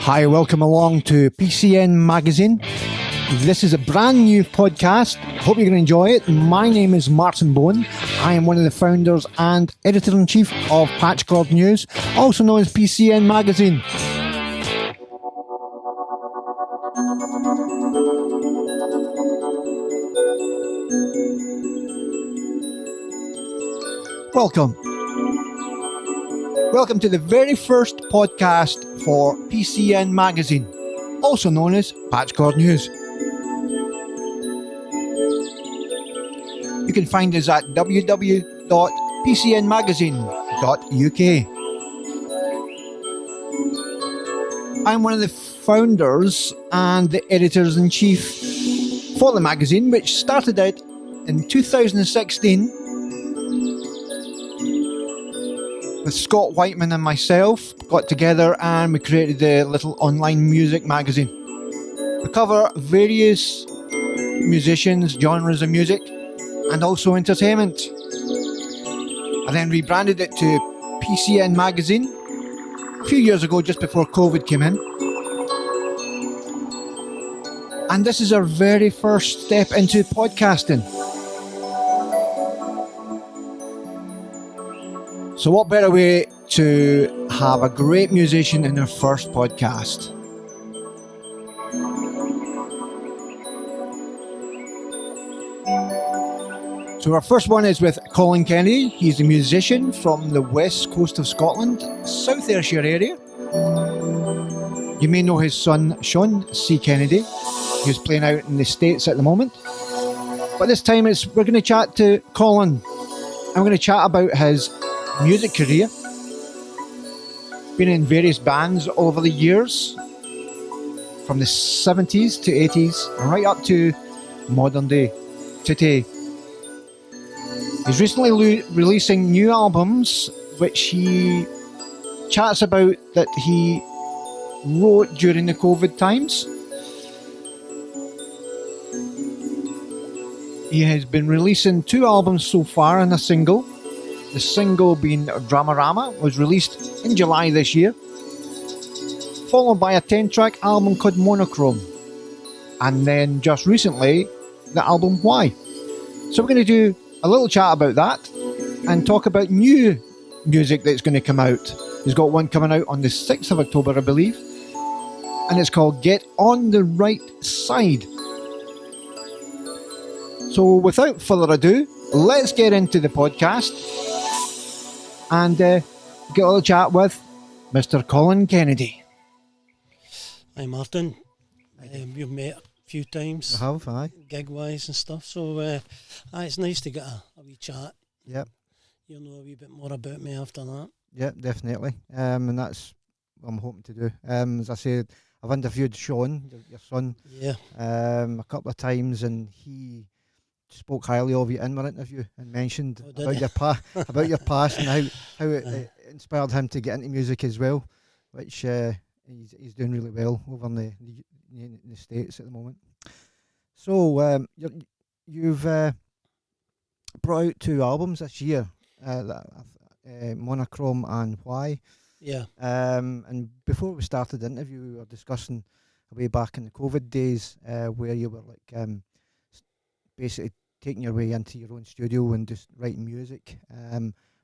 Hi, welcome along to PCN Magazine. This is a brand new podcast. Hope you're going to enjoy it. My name is Martin Bowen. I am one of the founders and editor-in-chief of Patchchord News, also known as PCN Magazine. Welcome. Welcome to the very first podcast for PCN Magazine, also known as Patchchord News. You can find us at www.pcnmagazine.uk. I'm one of the founders and the editors-in-chief for the magazine, which started out in 2016 with Scott Whiteman and myself. Got together and we created the little online music magazine. We cover various musicians, genres of music, and also entertainment. I then rebranded it to PCN Magazine a few years ago, just before COVID came in. And this is our very first step into podcasting. So what better way to have a great musician in our first podcast? So our first one is with Colin Kennedy. He's a musician from the west coast of Scotland, South Ayrshire area. You may know his son, Sean C. Kennedy, who's playing out in the States at the moment. But this time we're going to chat to Colin. I'm going to chat about his music career. Been in various bands over the years, from the 70s to 80s, right up to modern day, today. He's recently releasing new albums, which he chats about that he wrote during the COVID times. He has been releasing 2 albums so far and a single. The single being Dramarama was released in July this year, followed by a 10-track album called Monochrome, and then just recently the album Why. So we're going to do a little chat about that and talk about new music that's going to come out. He's got one coming out on the 6th of October, I believe, and it's called Get On The Right Side. So without further ado, let's get into the podcast and get a little chat with Mr. Colin Kennedy. Hi Martin, we've met a few times. I have, aye. Gig-wise and stuff, so it's nice to get a wee chat. Yep. You'll know a wee bit more about me after that. Yep, definitely. And that's what I'm hoping to do. As I said, I've interviewed Sean, your son, a couple of times, and he spoke highly of you in our interview and mentioned about your about your past and how it inspired him to get into music as well, which he's doing really well over in the States at the moment. So you've brought out 2 albums this year, Monochrome and Why. Yeah. And before we started the interview, we were discussing way back in the COVID days where you were like basically taking your way into your own studio and just writing music.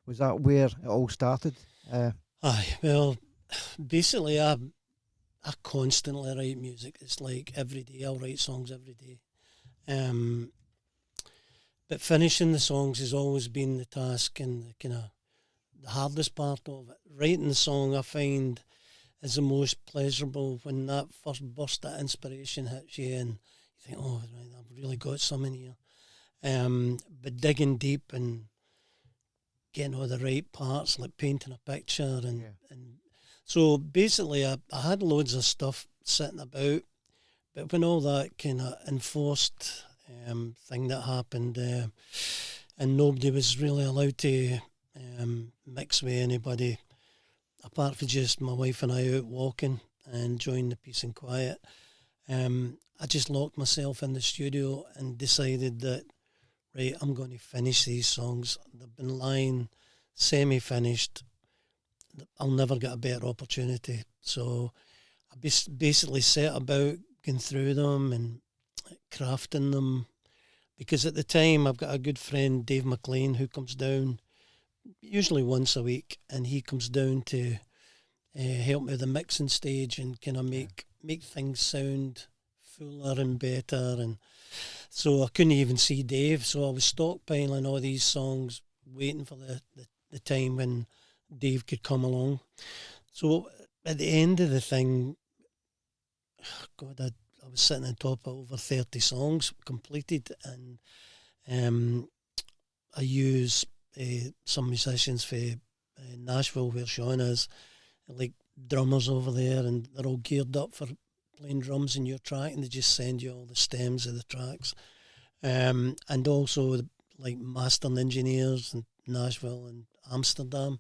Was that where it all started? Aye, well, basically I constantly write music. It's like every day, I'll write songs every day. But finishing the songs has always been the task and the kind of the hardest part of it. Writing the song, I find, is the most pleasurable when that first burst of inspiration hits you and you think, oh, right, I've really got something here. But digging deep and getting all the right parts, like painting a picture, and so basically I had loads of stuff sitting about, but when all that kind of enforced thing that happened, and nobody was really allowed to mix with anybody apart from just my wife and I out walking and enjoying the peace and quiet, I just locked myself in the studio and decided that, right, I'm going to finish these songs. They've been lying semi-finished. I'll never get a better opportunity. So basically set about going through them and crafting them. Because at the time, I've got a good friend, Dave McLean, who comes down usually once a week, and he comes down to help me with the mixing stage and kind of make things sound fuller and better. And so I couldn't even see Dave, so I was stockpiling all these songs, waiting for the time when Dave could come along. So at the end of the thing, God, I was sitting on top of over 30 songs completed, and I use some musicians for Nashville, where Sean is, like drummers over there, and they're all geared up for playing drums in your track, and they just send you all the stems of the tracks. And also like mastering engineers in Nashville and Amsterdam.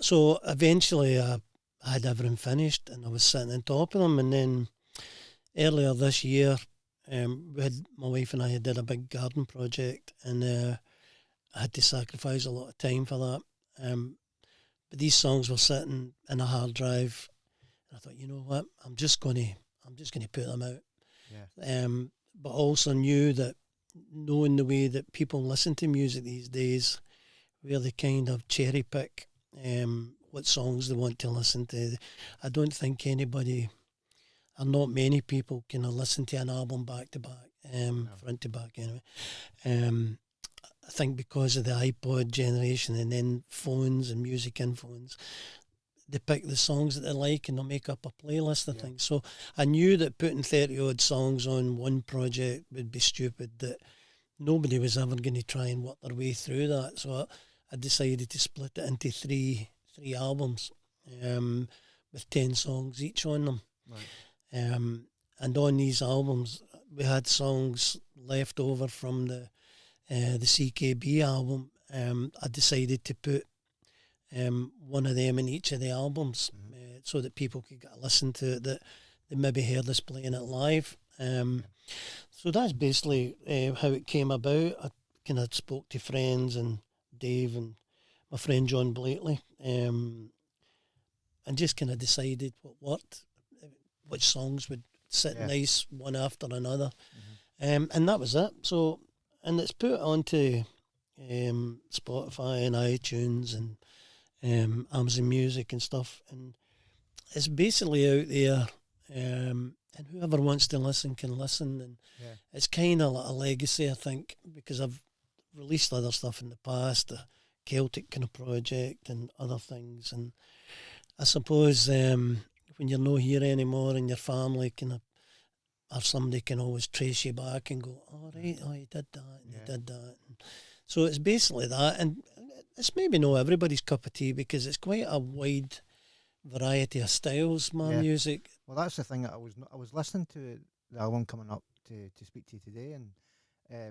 So eventually I had everything finished, and I was sitting on top of them. And then earlier this year, my wife and I did a big garden project, and I had to sacrifice a lot of time for that. But these songs were sitting in a hard drive, and I thought, you know what, I'm just gonna put them out. Yeah. But also knew that, knowing the way that people listen to music these days, where they kind of cherry pick what songs they want to listen to. I don't think anybody, or not many people, can listen to an album back to back, front to back anyway. I think because of the iPod generation and then phones and music in phones, they pick the songs that they like and they'll make up a playlist of things. So I knew that putting 30 odd songs on one project would be stupid, that nobody was ever going to try and work their way through that. So I decided to split it into three albums, with 10 songs each on them. Right. And on these albums, we had songs left over from the CKB album. I decided to put one of them in each of the albums, so that people could get a listen to it, that they maybe heard us playing it live. So that's basically how it came about. I kind of spoke to friends and Dave and my friend John Blakely, and just kind of decided what worked, which songs would sit nice one after another. And that was it. So, and it's put onto Spotify and iTunes and Amazon Music and stuff, and it's basically out there, and whoever wants to listen can listen. And it's kind of like a legacy, I think, because I've released other stuff in the past, the Celtic kind of project and other things, and I suppose when you're not here anymore and your family kind of, or somebody can always trace you back and go, oh right, oh you did that, and you did that. And so it's basically that, and it's maybe not everybody's cup of tea, because it's quite a wide variety of styles, music. Well, that's the thing that I was listening to the album coming up to speak to you today, and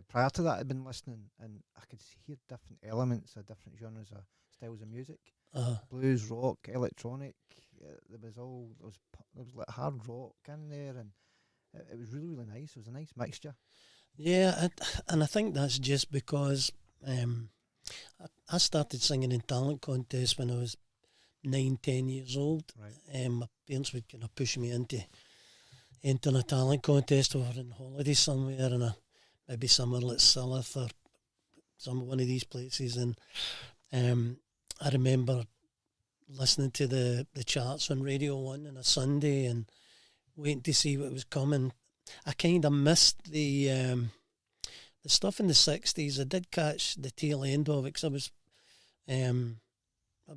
prior to that I'd been listening, and I could hear different elements of different genres of styles of music. Blues, rock, electronic. There was like hard rock in there, and it was really, really nice. It was a nice mixture. Yeah, and I think that's just because I started singing in talent contests when I was 9-10 years old. Right. My parents would kind of push me into entering a talent contest over on holiday somewhere, and maybe somewhere like Silith or one of these places. And I remember listening to the charts on Radio 1 on a Sunday and waiting to see what was coming. I kind of missed the stuff in the 60s. I did catch the tail end of it, because I was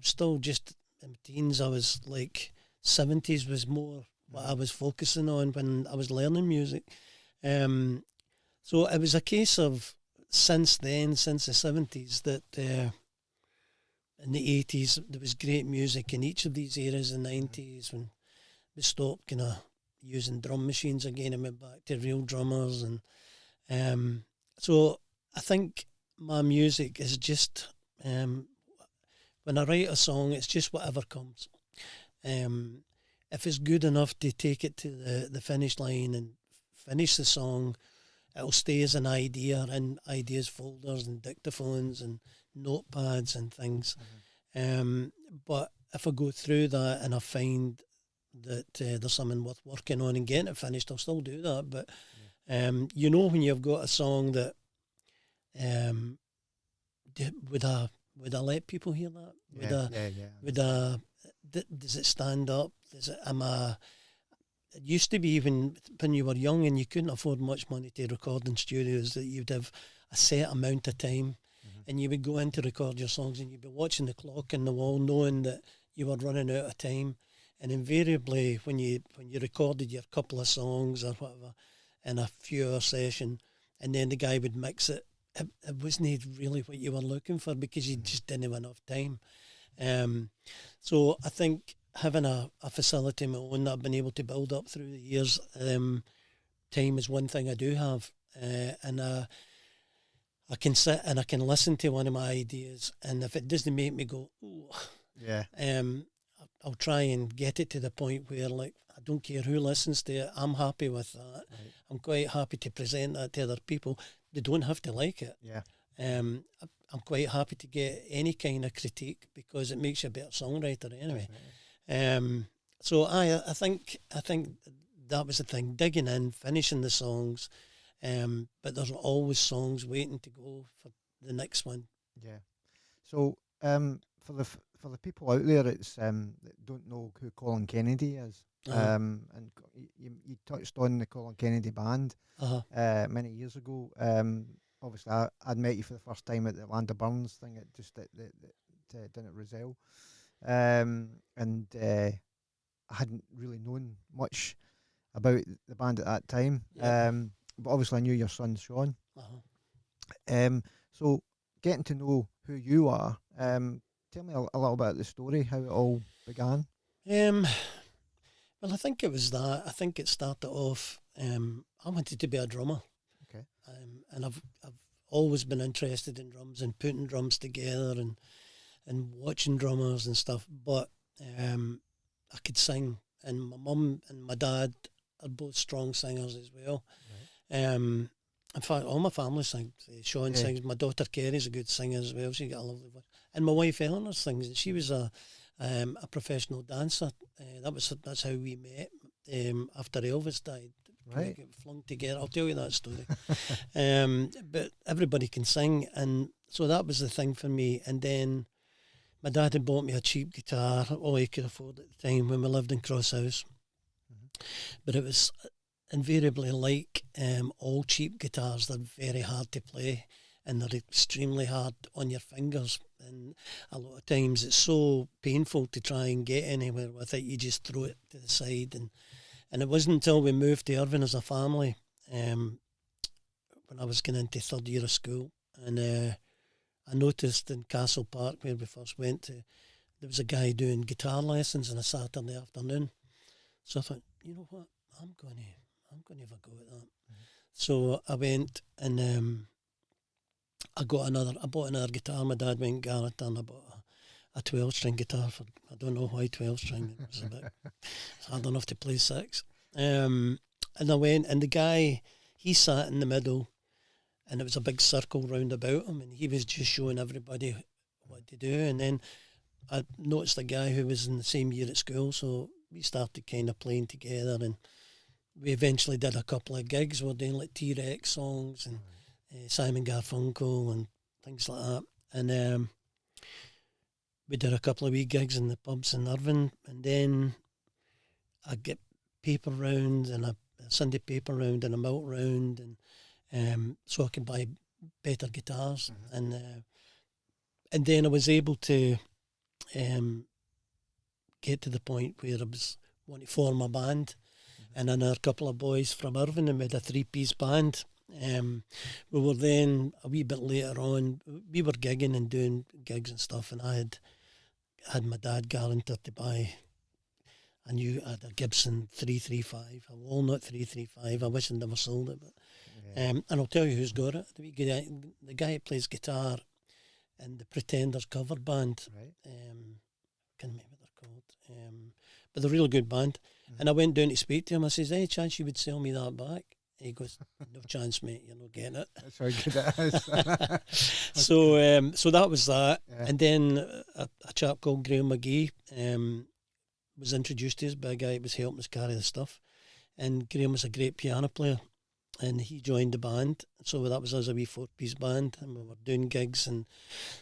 still just in my teens. I was like, 70s was more what I was focusing on when I was learning music. So it was a case of, since the 70s, that in the 80s there was great music in each of these eras. In the 90s, when we stopped kind of using drum machines again and went back to real drummers, and so I think my music is just, when I write a song, it's just whatever comes. If it's good enough to take it to the finish line and finish the song, it'll stay as an idea in ideas folders and dictaphones and notepads and things. But if I go through that and I find that there's something worth working on and getting it finished, I'll still do that. But you know, when you've got a song that would I let people hear that? Does it stand up? It used to be, even when you were young and you couldn't afford much money to record in studios, that you'd have a set amount of time, and you would go in to record your songs and you'd be watching the clock in the wall, knowing that you were running out of time. And invariably, when you recorded your couple of songs or whatever in a few-hour session, and then the guy would mix it, it wasn't really what you were looking for, because you just didn't have enough time. So I think having a facility of my own that I've been able to build up through the years, time is one thing I do have, and I can sit and I can listen to one of my ideas, and if it doesn't make me go, ooh, I'll try and get it to the point where, like, I don't care who listens to it, I'm happy with that. Right. I'm quite happy to present that to other people. They don't have to like it. Yeah. I'm quite happy to get any kind of critique, because it makes you a better songwriter anyway. Right. So I think that was the thing, digging in, finishing the songs, but there's always songs waiting to go for the next one. Yeah. So for the people out there that don't know who Colin Kennedy is, and you touched on the Colin Kennedy band many years ago. Obviously, I'd met you for the first time at the Land of Burns thing down at Roselle, and I hadn't really known much about the band at that time. But obviously I knew your son Sean. So getting to know who you are, tell me a little bit of the story, how it all began. Well, I think it was that. I think it started off, I wanted to be a drummer. Okay. And I've always been interested in drums and putting drums together and watching drummers and stuff. But I could sing, and my mum and my dad are both strong singers as well. Right. In fact, all my family sings. Sean sings. My daughter Kerry's a good singer as well. She got a lovely voice. And my wife Eleanor sings. And she was a professional dancer. That's how we met. After Elvis died, right. We got flung together. I'll tell you that story. But everybody can sing, and so that was the thing for me. And then my dad had bought me a cheap guitar, all he could afford at the time when we lived in Crosshouse. But it was invariably like all cheap guitars, they're very hard to play, and they're extremely hard on your fingers, and a lot of times it's so painful to try and get anywhere with it, you just throw it to the side. And it wasn't until we moved to Irvine as a family, when I was going into third year of school, and I noticed in Castle Park, where we first went to, there was a guy doing guitar lessons on a Saturday afternoon. So I thought, you know what, I'm going to have a go at that. Mm-hmm. So I went and I bought another guitar. My dad went garret and I bought a 12-string guitar for, I don't know why 12-string. It was it's hard enough to play 6. And I went, and the guy, he sat in the middle, and it was a big circle round about him, and he was just showing everybody what to do. And then I noticed a guy who was in the same year at school, so we started kind of playing together, and we eventually did a couple of gigs. We were doing like T-Rex songs and Simon Garfunkel and things like that. And we did a couple of wee gigs in the pubs in Irvine, and then I'd get paper round and a Sunday paper round and a malt round, and so I could buy better guitars. Mm-hmm. And then I was able to get to the point where I was wanting to form a band. Mm-hmm. And another couple of boys from Irvine, and we had a 3-piece band. We were then, a wee bit later on, we were gigging and doing gigs and stuff, and I had my dad guaranteed to buy I had a Gibson 335, a Walnut 335. I wish I never sold it, but and I'll tell you who's got it. The guy who plays guitar in the Pretenders cover band. Right. I can't remember what they're called. But they're a really good band. Mm-hmm. And I went down to speak to him. I says, any chance you would sell me that back? He goes, no chance, mate, you're not getting it. That's how good it is. So that was that. Yeah. And then a chap called Graham McGee was introduced to us by a guy that was helping us carry the stuff. And Graham was a great piano player, and he joined the band. So that was us, a wee 4-piece band, and we were doing gigs in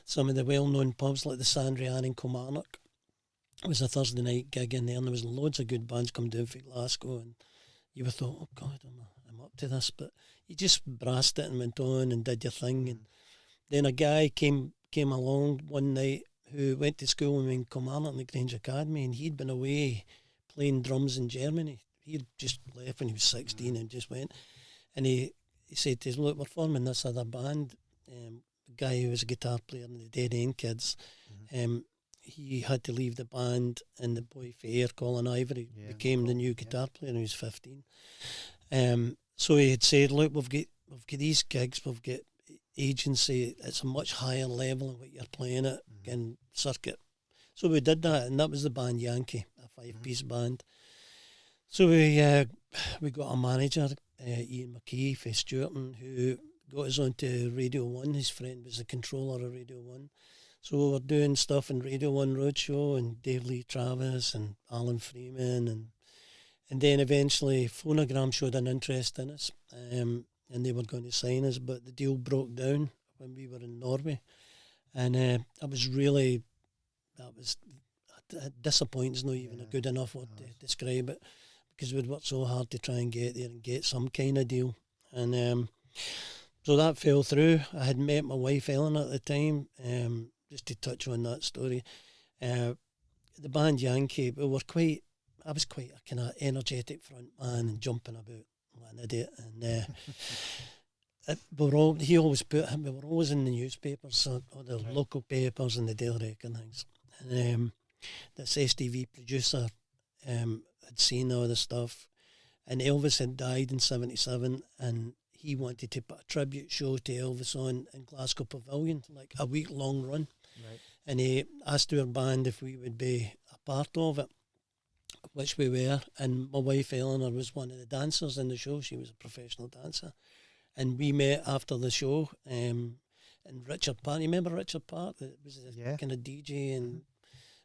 some of the well-known pubs like the Sandrian in Kilmarnock. It was a Thursday night gig in there, and there was loads of good bands come down from Glasgow, and you were thought, oh God, I'm up to this, but you just brassed it and went on and did your thing. And then a guy came along one night who went to school with me in Kilmarnock in the Grange Academy, and he'd been away playing drums in Germany. He'd just left when he was 16 and just went. And he said to us, look, we're forming this other band. The guy who was a guitar player in the Dead End Kids, he had to leave the band, and the boy fair, Colin Ivory, became the new guitar player when he was 15. So he had said, look, we've got these gigs, we've got agency, it's a much higher level than what you're playing at in circuit. So we did that, and that was the band Yankee, a 5-piece band. So we got a manager, Ian McKee from Stuarton, who got us onto Radio 1. His friend was the controller of Radio 1. So we were doing stuff in Radio 1 Roadshow, and Dave Lee Travis and Alan Freeman, and then eventually Phonogram showed an interest in us, and they were going to sign us, but the deal broke down when we were in Norway. And it disappointing is not even a good enough word to describe it, because we'd worked so hard to try and get there and get some kind of deal. And so that fell through. I had met my wife Ellen at the time, just to touch on that story. The band Yankee, I was quite a kind of energetic front man and jumping about like an idiot. And we were always in the newspapers, so all the local papers and the Daily Record and things. And this STV producer had seen all the stuff, and Elvis had died in 1977, and he wanted to put a tribute show to Elvis on in Glasgow Pavilion, like a week-long run. Right. And he asked our band if we would be a part of it, which we were. And my wife Eleanor was one of the dancers in the show. She was a professional dancer. And we met after the show, and Richard Park. You remember Richard Park? That was a kind of DJ and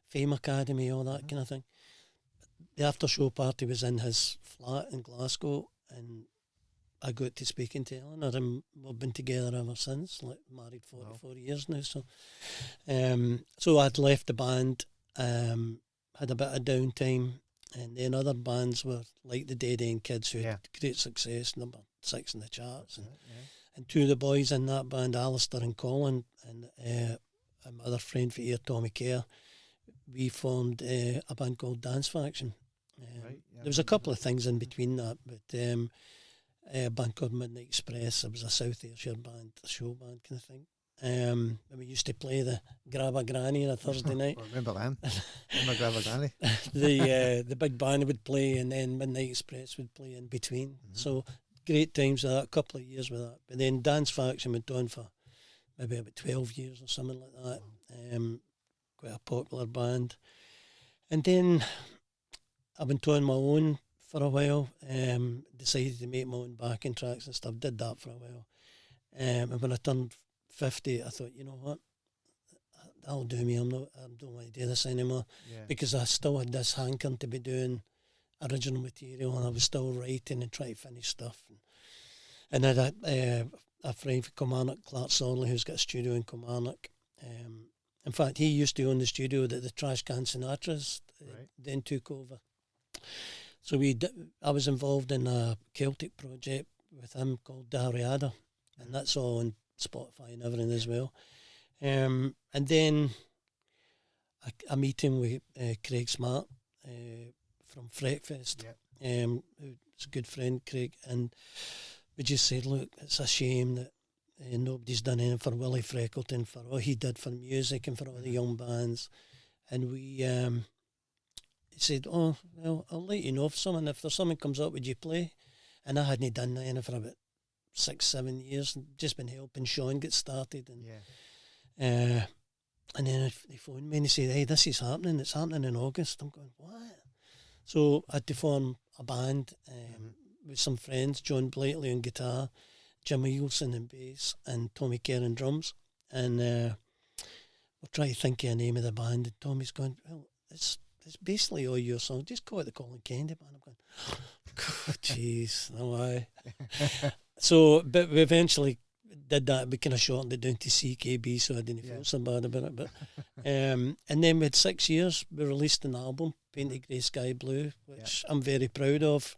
Fame Academy, all that kind of thing. The after-show party was in his flat in Glasgow, and I got to speaking to Eleanor, and we've been together ever since, like married 44 years now. So so I'd left the band, had a bit of downtime, and then other bands were like the Dead End Kids, who had great success, number 6 in the charts, and two of the boys in that band, Alistair and Colin, and my other friend for here, Tommy Kerr, we formed a band called Dance Faction. There was a couple of things in between that, but a band called Midnight Express. It was a South Ayrshire band, a show band kind of thing. And we used to play the Grab a Granny on a Thursday night. I remember them. Remember Grab a Granny? The big band would play, and then Midnight Express would play in between. So great times with that, a couple of years with that. But then Dance Faction went on for maybe about 12 years or something like that. Quite a popular band. And then I went on my own for a while, decided to make my own backing tracks and stuff, did that for a while. And when I turned 50, I thought, you know what, that'll do me, I don't want to do this anymore, because I still had this hankering to be doing original material, and I was still writing and trying to finish stuff. And I had a friend from Kilmarnock, Clark Sorley, who's got a studio in Kilmarnock. In fact, he used to own the studio that the Trash Can Sinatras then took over. So I was involved in a Celtic project with him called Dariada, and that's all on Spotify and everything as well. And then a meeting with Craig Smart from Fretfest, who's a good friend, Craig, and we just said, look, it's a shame that nobody's done anything for Willie Freckleton, for all he did for music and for all the young bands. And he said, oh, well, I'll let you know if there's something comes up, would you play? And I hadn't done anything for about 6-7 years, and just been helping Sean get started. And then they phoned me and they said, hey, this is happening, it's happening in August. I'm going, what? So I had to form a band with some friends, John Blakely on guitar, Jim Eagleson on bass, and Tommy Kerr on drums. And we're trying to think of a name of the band, and Tommy's going, well, it's it's basically all your songs. Just call it the Colin Kennedy Band. I'm going, jeez, no way. So, but we eventually did that. We kind of shortened it down to CKB, so I didn't feel so bad about it. But and then we had 6 years. We released an album, Painted Grey Sky Blue, which I'm very proud of.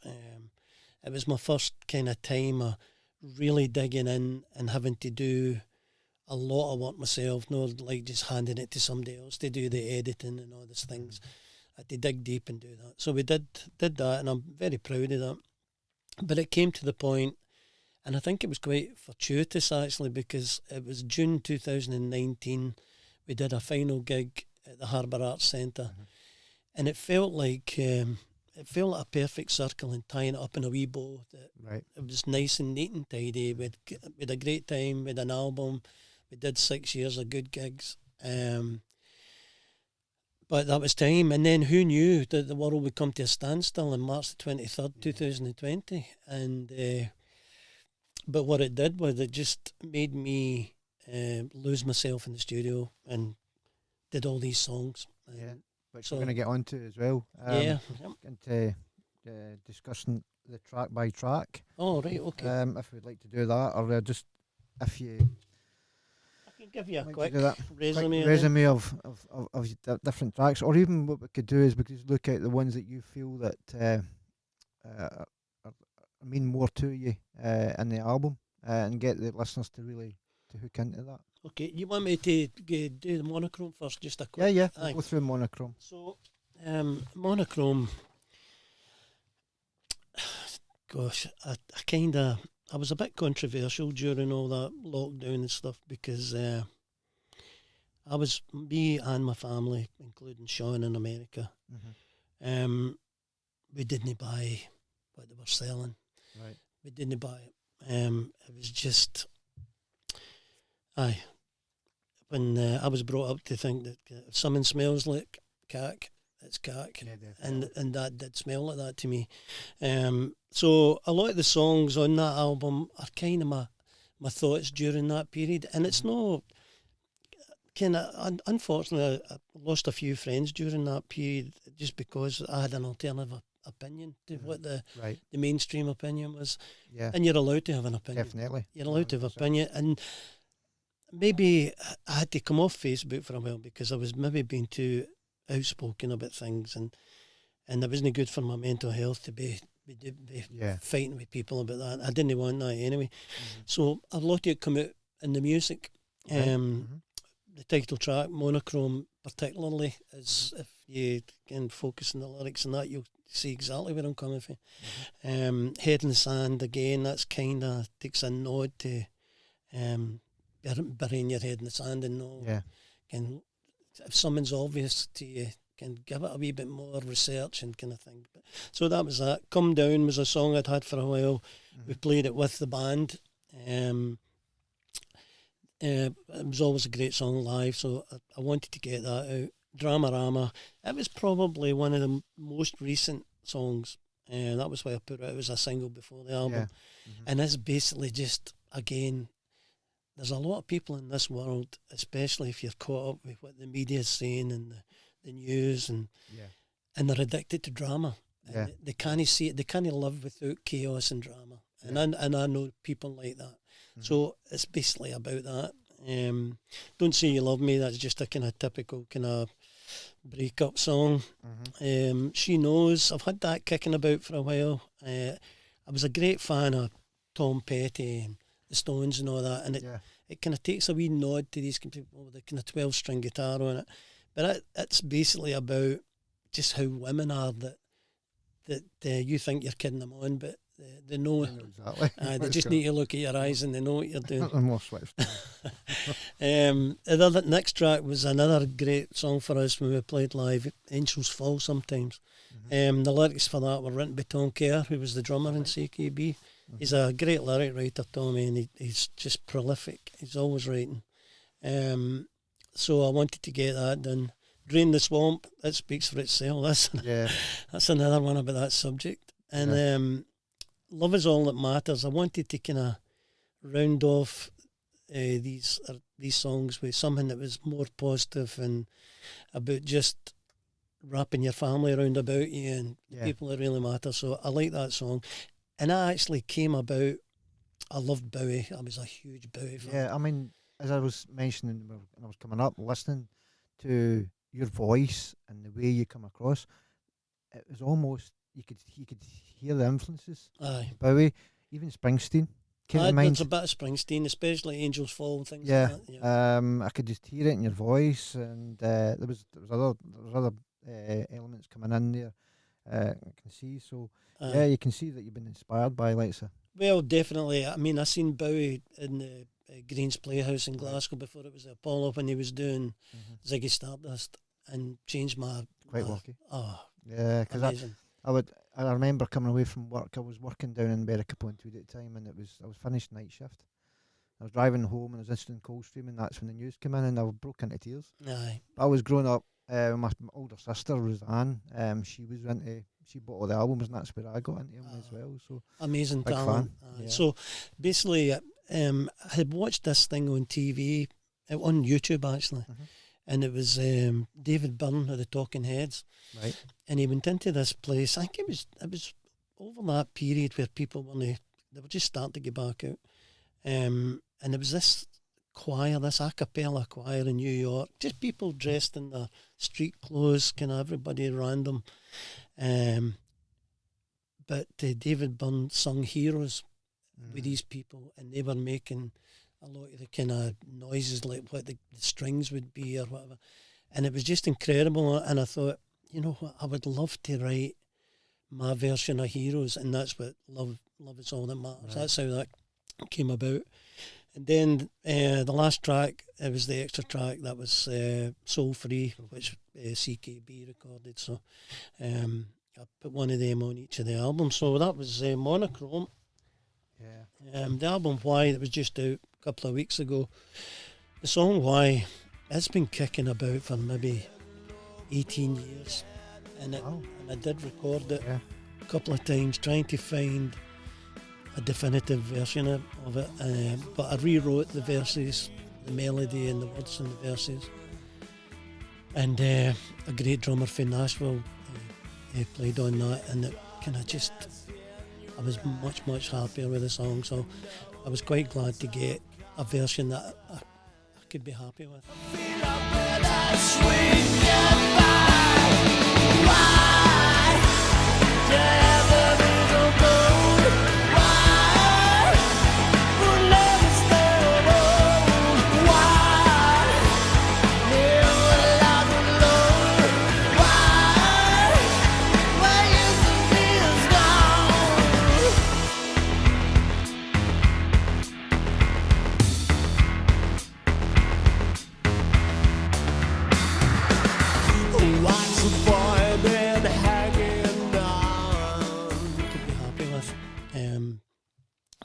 It was my first kind of time of really digging in and having to do a lot of work myself, not like just handing it to somebody else to do the editing and all these things. I had to dig deep and do that. So we did that, and I'm very proud of that. But it came to the point, and I think it was quite fortuitous actually, because it was June 2019. We did a final gig at the Harbour Arts Centre, and it felt like a perfect circle and tying it up in a wee bow. It was nice and neat and tidy. We had a great time. We had an album. We did 6 years of good gigs. But that was time. And then who knew that the world would come to a standstill on March the 23rd, 2020. And but what it did was it just made me lose myself in the studio and did all these songs. Which we're going to get onto as well. Into discussing the track by track. Oh, right, okay. If we'd like to do that, or just if you... I can give you a quick resume of different tracks, or even what we could do is we could look at the ones that you feel that mean more to you in the album, and get the listeners to really to hook into that. Okay, you want me to do the Monochrome first, just a quick... Yeah, we'll go through Monochrome. So, Monochrome, gosh, I was a bit controversial during all that lockdown and stuff, because me and my family, including Sean in America, we didn't buy what they were selling. Right. We didn't buy it. It was just... When I was brought up to think that if something smells like cack, it's cack, and that did smell like that to me. So a lot of the songs on that album are kind of my thoughts during that period, and it's no kind of... Unfortunately, I lost a few friends during that period just because I had an alternative opinion to what the mainstream opinion was. Yeah, and you're allowed to have an opinion. Definitely, you're allowed to have an opinion, and maybe I had to come off Facebook for a while because I was maybe being too outspoken about things, and it wasn't good for my mental health to be fighting with people about that. I didn't want that anyway. So a lot of it come out in the music. The title track, Monochrome, particularly, is, if you can focus on the lyrics and that, you'll see exactly where I'm coming from. Head in the Sand, again, that's kind of takes a nod to burying your head in the sand and know. Can, if something's obvious to you, can give it a wee bit more research and kind of thing. But, so that was that. Come Down was a song I'd had for a while. We played it with the band. It was always a great song live, so I wanted to get that out. Dramarama, it was probably one of the most recent songs, and that was why I put it out as a single before the album. And it's basically just, again, there's a lot of people in this world, especially if you're caught up with what the media's saying and the news, and they're addicted to drama. And they can't see it, they can't live without chaos and drama. And I know people like that. So it's basically about that. Don't Say You Love Me, that's just a kind of typical kind of breakup song. She Knows, I've had that kicking about for a while. I was a great fan of Tom Petty and the Stones and all that, and it kind of takes a wee nod to these people with a kind of 12-string guitar on it. But it's basically about just how women are, that you think you're kidding them on, but they know exactly. They just need to look at your eyes and they know what you're doing. The next track was another great song for us when we played live, Angels Fall Sometimes. The lyrics for that were written by Tom Kerr, who was the drummer in CKB. He's a great lyric writer, Tommy, and he's just prolific. He's always writing. So I wanted to get that done. Drain the Swamp, that speaks for itself. That's another one about that subject. And Love Is All That Matters, I wanted to kind of round off these songs with something that was more positive and about just wrapping your family around about you and the people that really matter. So I like that song. And I actually came about, I loved Bowie. I was a huge Bowie fan. Yeah, I mean, as I was mentioning when I was coming up, listening to your voice and the way you come across, it was almost, you could hear the influences. Aye. Bowie, even Springsteen came to mind. There's a bit of Springsteen, especially Angels Fall and things Yeah, like that. Yeah. I could just hear it in your voice, and there was other elements coming in there. I can see, so yeah, you can see that you've been inspired by Lexa. Well, definitely. I mean, I seen Bowie in the Green's Playhouse in Glasgow before it was the Apollo when he was doing Ziggy Stardust, and changed my. Quite lucky. Oh, yeah, because I remember coming away from work. I was working down in Berwick-upon-Tweed at the time, and I was finished night shift. I was driving home, and I was listening to Coldstream, and that's when the news came in, and I broke into tears. Aye. I was growing up. My older sister was Anne. She bought all the albums, and that's where I got into them as well. So amazing big talent. fan. So basically, I had watched this thing on TV, on YouTube actually, and it was David Byrne of the Talking Heads, right? And he went into this place. I think it was over that period where people they were just starting to get back out, and there was this choir, this a cappella choir in New York, just people dressed in their street clothes, kind of everybody random. But David Byrne sung Heroes with these people, and they were making a lot of the kind of noises like what the strings would be or whatever. And it was just incredible. And I thought, you know what, I would love to write my version of Heroes, and that's what love is all that matters. Right. That's how that came about. And then the last track, it was the extra track that was Soul Free, which CKB recorded. So I put one of them on each of the albums. So that was Monochrome. Yeah. The album Why, that was just out a couple of weeks ago. The song Why, it's been kicking about for maybe 18 years. And I did record it a couple of times, trying to find a definitive version of it, but I rewrote the verses, the melody and the words in the verses, and a great drummer from Nashville played on that, and it kind of just, I was much happier with the song, so I was quite glad to get a version that I could be happy with.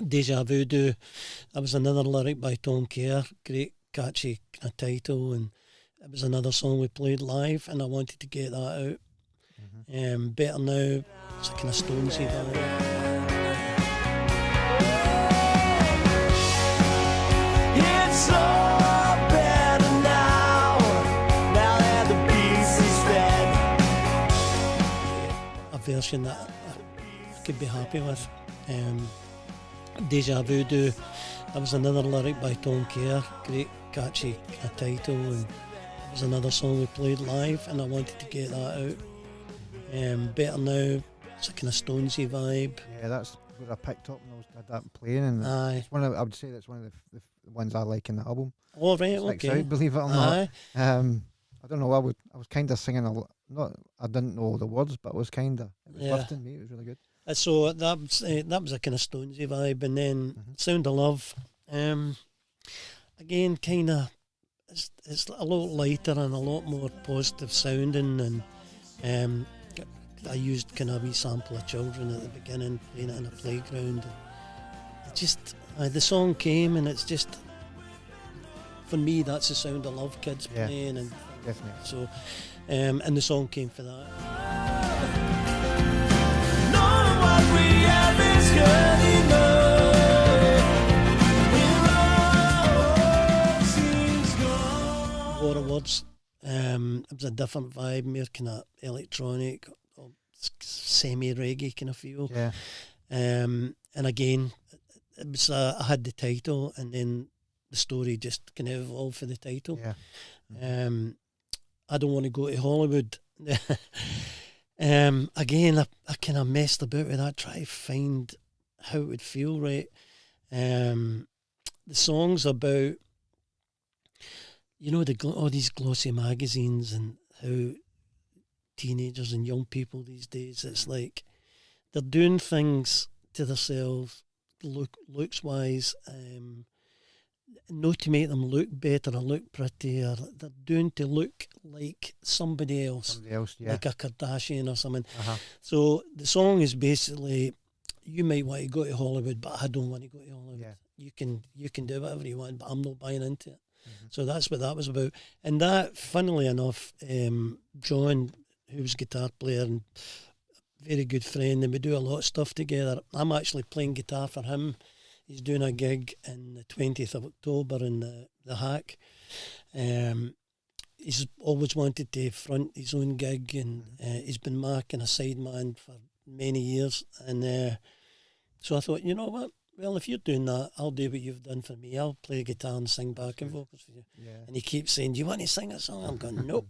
Deja Voodoo, that was another lyric by Tom Kerr, great catchy kind of title, and it was another song we played live, and I wanted to get that out. Better Now, it's a kind of Stonesy vibe. It's all better now that the peace is dead. A version that I could be happy with. Deja Voodoo, that was another lyric by Tom Kerr, great catchy title, and it was another song we played live, and I wanted to get that out. Better Now, it's a kind of Stonesy vibe. Yeah, that's what I picked up when I had that playing, and it's one of, I would say that's one of the ones I like in the album. Oh right, okay. Out, believe it or not. I don't know. I was kind of singing I didn't know all the words, but it was lifting me. It was really good. So that was a kind of Stonesy vibe, and then Sound of Love, again, kind of it's a lot lighter and a lot more positive sounding, and I used kind of a wee sample of children at the beginning, playing it in a playground. It just the song came, and it's just, for me, that's the Sound of Love kids playing, and definitely. So, and the song came for that. War of Words. It was a different vibe, more kind of electronic or semi-reggae kind of feel. Yeah. And again, it was I had the title, and then the story just kind of evolved for the title. Yeah. I don't want to go to Hollywood. Again, I kind of messed about with that, try to find how it would feel right. The song's about, you know, all these glossy magazines and how teenagers and young people these days, it's like they're doing things to themselves, looks wise, not to make them look better or look prettier. They're doing to look like somebody else, Yeah. like a Kardashian or something. Uh-huh. So the song is basically, you might want to go to Hollywood, but I don't want to go to Hollywood. Yeah. You can do whatever you want, but I'm not buying into it. Mm-hmm. So that's what that was about. And that, funnily enough, John, who was a guitar player and very good friend, and we do a lot of stuff together. I'm actually playing guitar for him. He's doing a gig in the 20th of October in the Hack. He's always wanted to front his own gig, and he's been my kind of sideman for many years. And so I thought, you know what? Well, if you're doing that, I'll do what you've done for me. I'll play guitar and sing backing vocals for you. Yeah. And he keeps saying, do you want to sing a song? I'm going, no.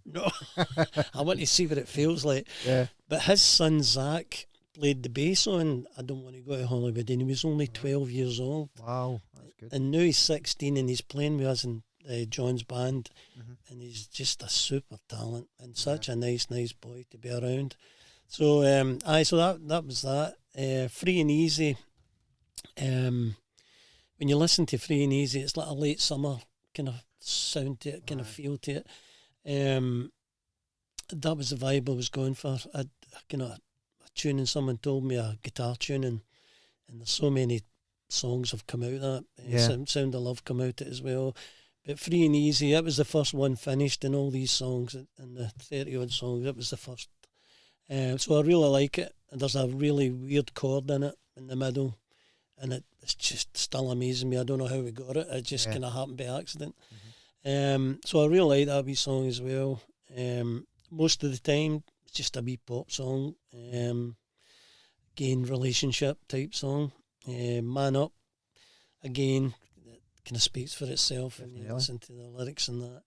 I want to see what it feels like. Yeah. But his son, Zach, played the bass on I Don't Want to Go to Hollywood, and he was only 12 years old. Wow, that's good. And now he's 16 and he's playing with us in John's band, Mm-hmm. and he's just a super talent and such a nice boy to be around. So so that was that. Free and Easy. When you listen to Free and Easy, it's like a late summer kind of sound to it, kind of feel to it. That was the vibe I was going for. I kind of a tune, and someone told me a guitar tune, and there's so many songs have come out of that. Sound of Love come out it as well. But Free and Easy, that was the first one finished in all these songs, and the 30 odd songs, that was the first. So I really like it. And there's a really weird chord in it in the middle, and it's just still amazing me. I don't know how we got it. It just kind of happened by accident. Mm-hmm. So I really like that wee song as well. Most of the time, it's just a wee pop song. Again, relationship type song. Man Up, again, that kind of speaks for itself when you listen to the lyrics and that.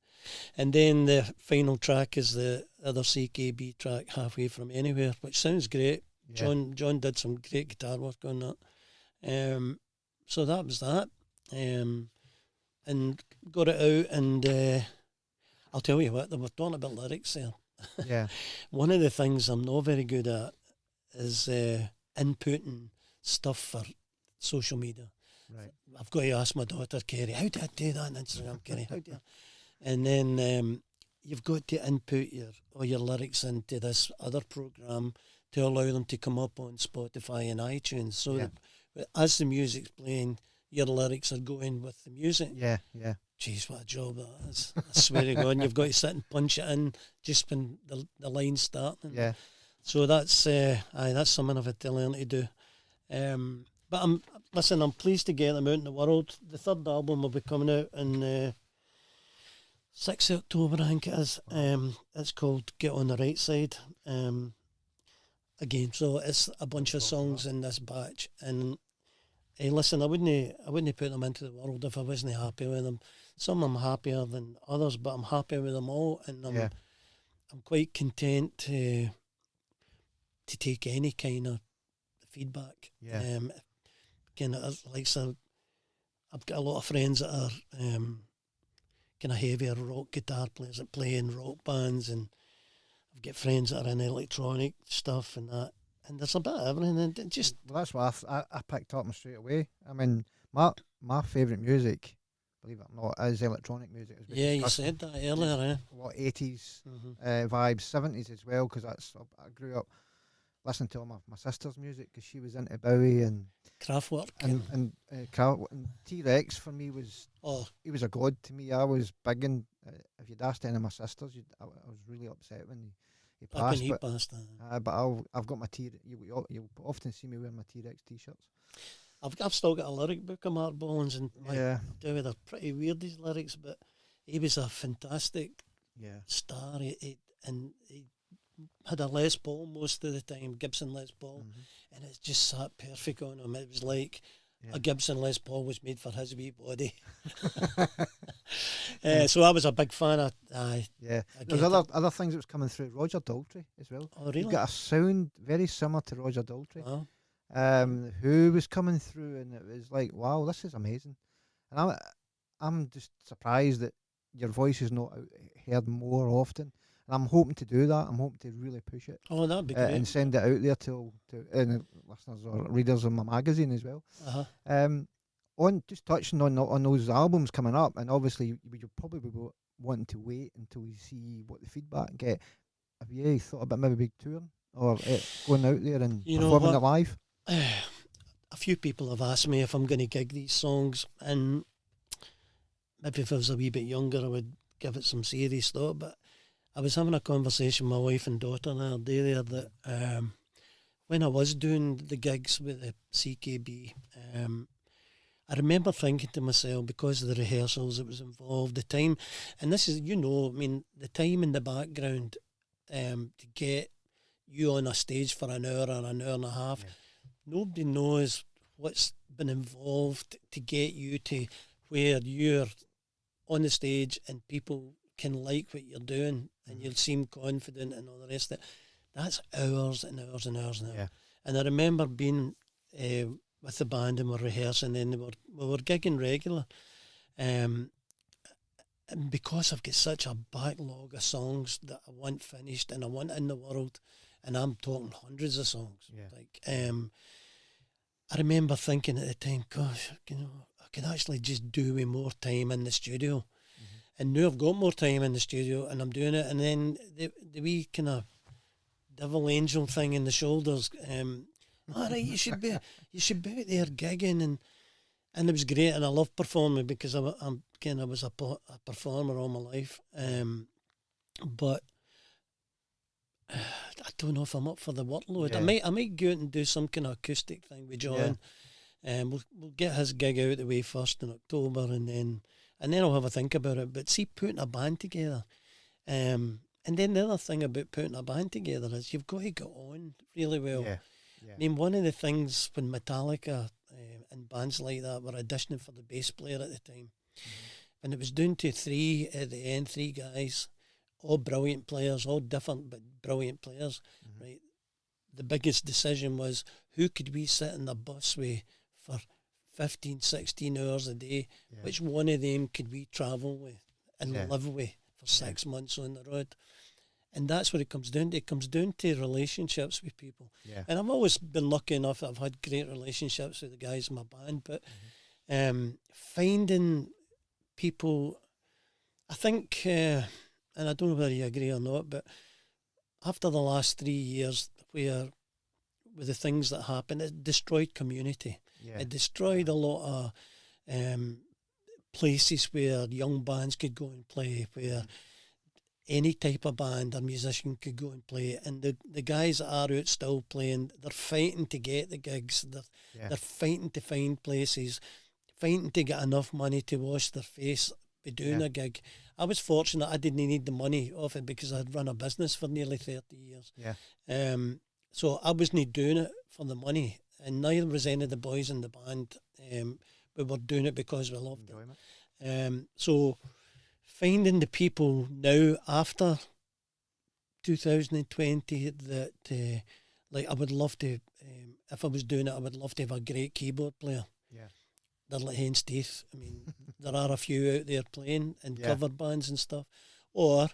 And then the final track is the other CKB track, Halfway From Anywhere, which sounds great. Yeah. John did some great guitar work on that. So that was that. And got it out, and I'll tell you what, they were talking about lyrics there. Yeah. One of the things I'm not very good at is inputting stuff for social media. Right. I've got to ask my daughter, Kerry, how do I do that on Instagram, Kerry? How do I? And then you've got to input all your lyrics into this other program to allow them to come up on Spotify and iTunes. So that as the music's playing, your lyrics are going with the music. Yeah. Jeez, what a job that is. I swear to God, you've got to sit and punch it in just when the line's starting. Yeah. So that's something I've had to learn to do. But I'm pleased to get them out in the world. The third album will be coming out in 6th October, I think it is. It's called Get On The Right Side. Again, so it's a bunch of songs in this batch. And listen, I wouldn't put them into the world if I wasn't happy with them. Some I'm happier than others, but I'm happy with them all, and I'm quite content to take any kind of feedback. Yeah. Kind of like, so I've got a lot of friends that are kind of heavier rock guitar players that play in rock bands, and I've got friends that are in electronic stuff and that. And there's a bit of everything. And it just that's what I picked up straight away. I mean, my favourite music, believe it or not, is electronic music. Yeah, you said that earlier. A lot of 80s vibes, 70s as well, because I grew up listening to all my sister's music because she was into Bowie and Kraftwerk and T-Rex for me was he was a god to me. I was big in if you'd asked any of my sisters, I was really upset when he passed. But I've got my you'll often see me wearing my T-Rex t-shirts. I've still got a lyric book of Mark Bolan's, and they're pretty weird, these lyrics, but he was a fantastic star. and he had a Les Paul most of the time, Gibson Les Paul, and it just sat perfect on him. It was like a Gibson Les Paul was made for his wee body. So I was a big fan of. There's other things that was coming through. Roger Daltrey as well. Oh, really? He's got a sound very similar to Roger Daltrey. Wow. Who was coming through, and it was like, wow, this is amazing. And I'm just surprised that your voice is not heard more often. And I'm hoping to do that. I'm hoping to really push it. Oh, that'd be great. And send it out there to listeners or readers of my magazine as well. On just touching on those albums coming up, and obviously you'll probably be wanting to wait until you see what the feedback get. Have you thought about maybe big touring or going out there and performing it live? A few people have asked me if I'm going to gig these songs, and maybe if I was a wee bit younger I would give it some serious thought, but I was having a conversation with my wife and daughter the other day there that when I was doing the gigs with the CKB, I remember thinking to myself, because of the rehearsals that was involved, the time, and this is, the time in the background to get you on a stage for an hour or an hour and a half, nobody knows what's been involved to get you to where you're on the stage and people can like what you're doing and you'll seem confident and all the rest of it. That's hours and hours and hours and hours. And I remember being with the band and we're rehearsing, and we were gigging regular. And because I've got such a backlog of songs that I want finished and I want in the world, and I'm talking hundreds of songs. I remember thinking at the time, gosh, I could actually just do with more time in the studio. And now I've got more time in the studio and I'm doing it. And then the wee kind of devil angel thing in the shoulders, all right, you should be out there gigging, and it was great, and I love performing because I was a performer all my life, but I don't know if I'm up for the workload. I might go out and do some kind of acoustic thing with John, and we'll get his gig out of the way first in October, and then I'll have a think about it. But see, putting a band together, and then the other thing about putting a band together is you've got to get on really well. I mean, one of the things when Metallica and bands like that were auditioning for the bass player at the time, and it was down to three guys, all brilliant players, all different but brilliant players, right? The biggest decision was, who could we sit in the bus with for 15, 16 hours a day? Which one of them could we travel with and live with for 6 months on the road? And that's what it comes down to. It comes down to relationships with people. And I've always been lucky enough that I've had great relationships with the guys in my band, but finding people, I think, and I don't know whether you agree or not, but after the last 3 years, with the things that happened, it destroyed community. It destroyed a lot of places where young bands could go and play, where any type of band or musician could go and play. And the guys that are out still playing, they're fighting to get the gigs. They're fighting to find places, fighting to get enough money to wash their face by doing a gig. I was fortunate I didn't need the money off it because I'd run a business for nearly 30 years. So I wasn't doing it for the money, and neither was any of the boys in the band. We were doing it because we loved it. So finding the people now after 2020 that like I would love to, if I was doing it, I would love to have a great keyboard player. They're like hen's teeth. I mean, there are a few out there playing in cover bands and stuff. Or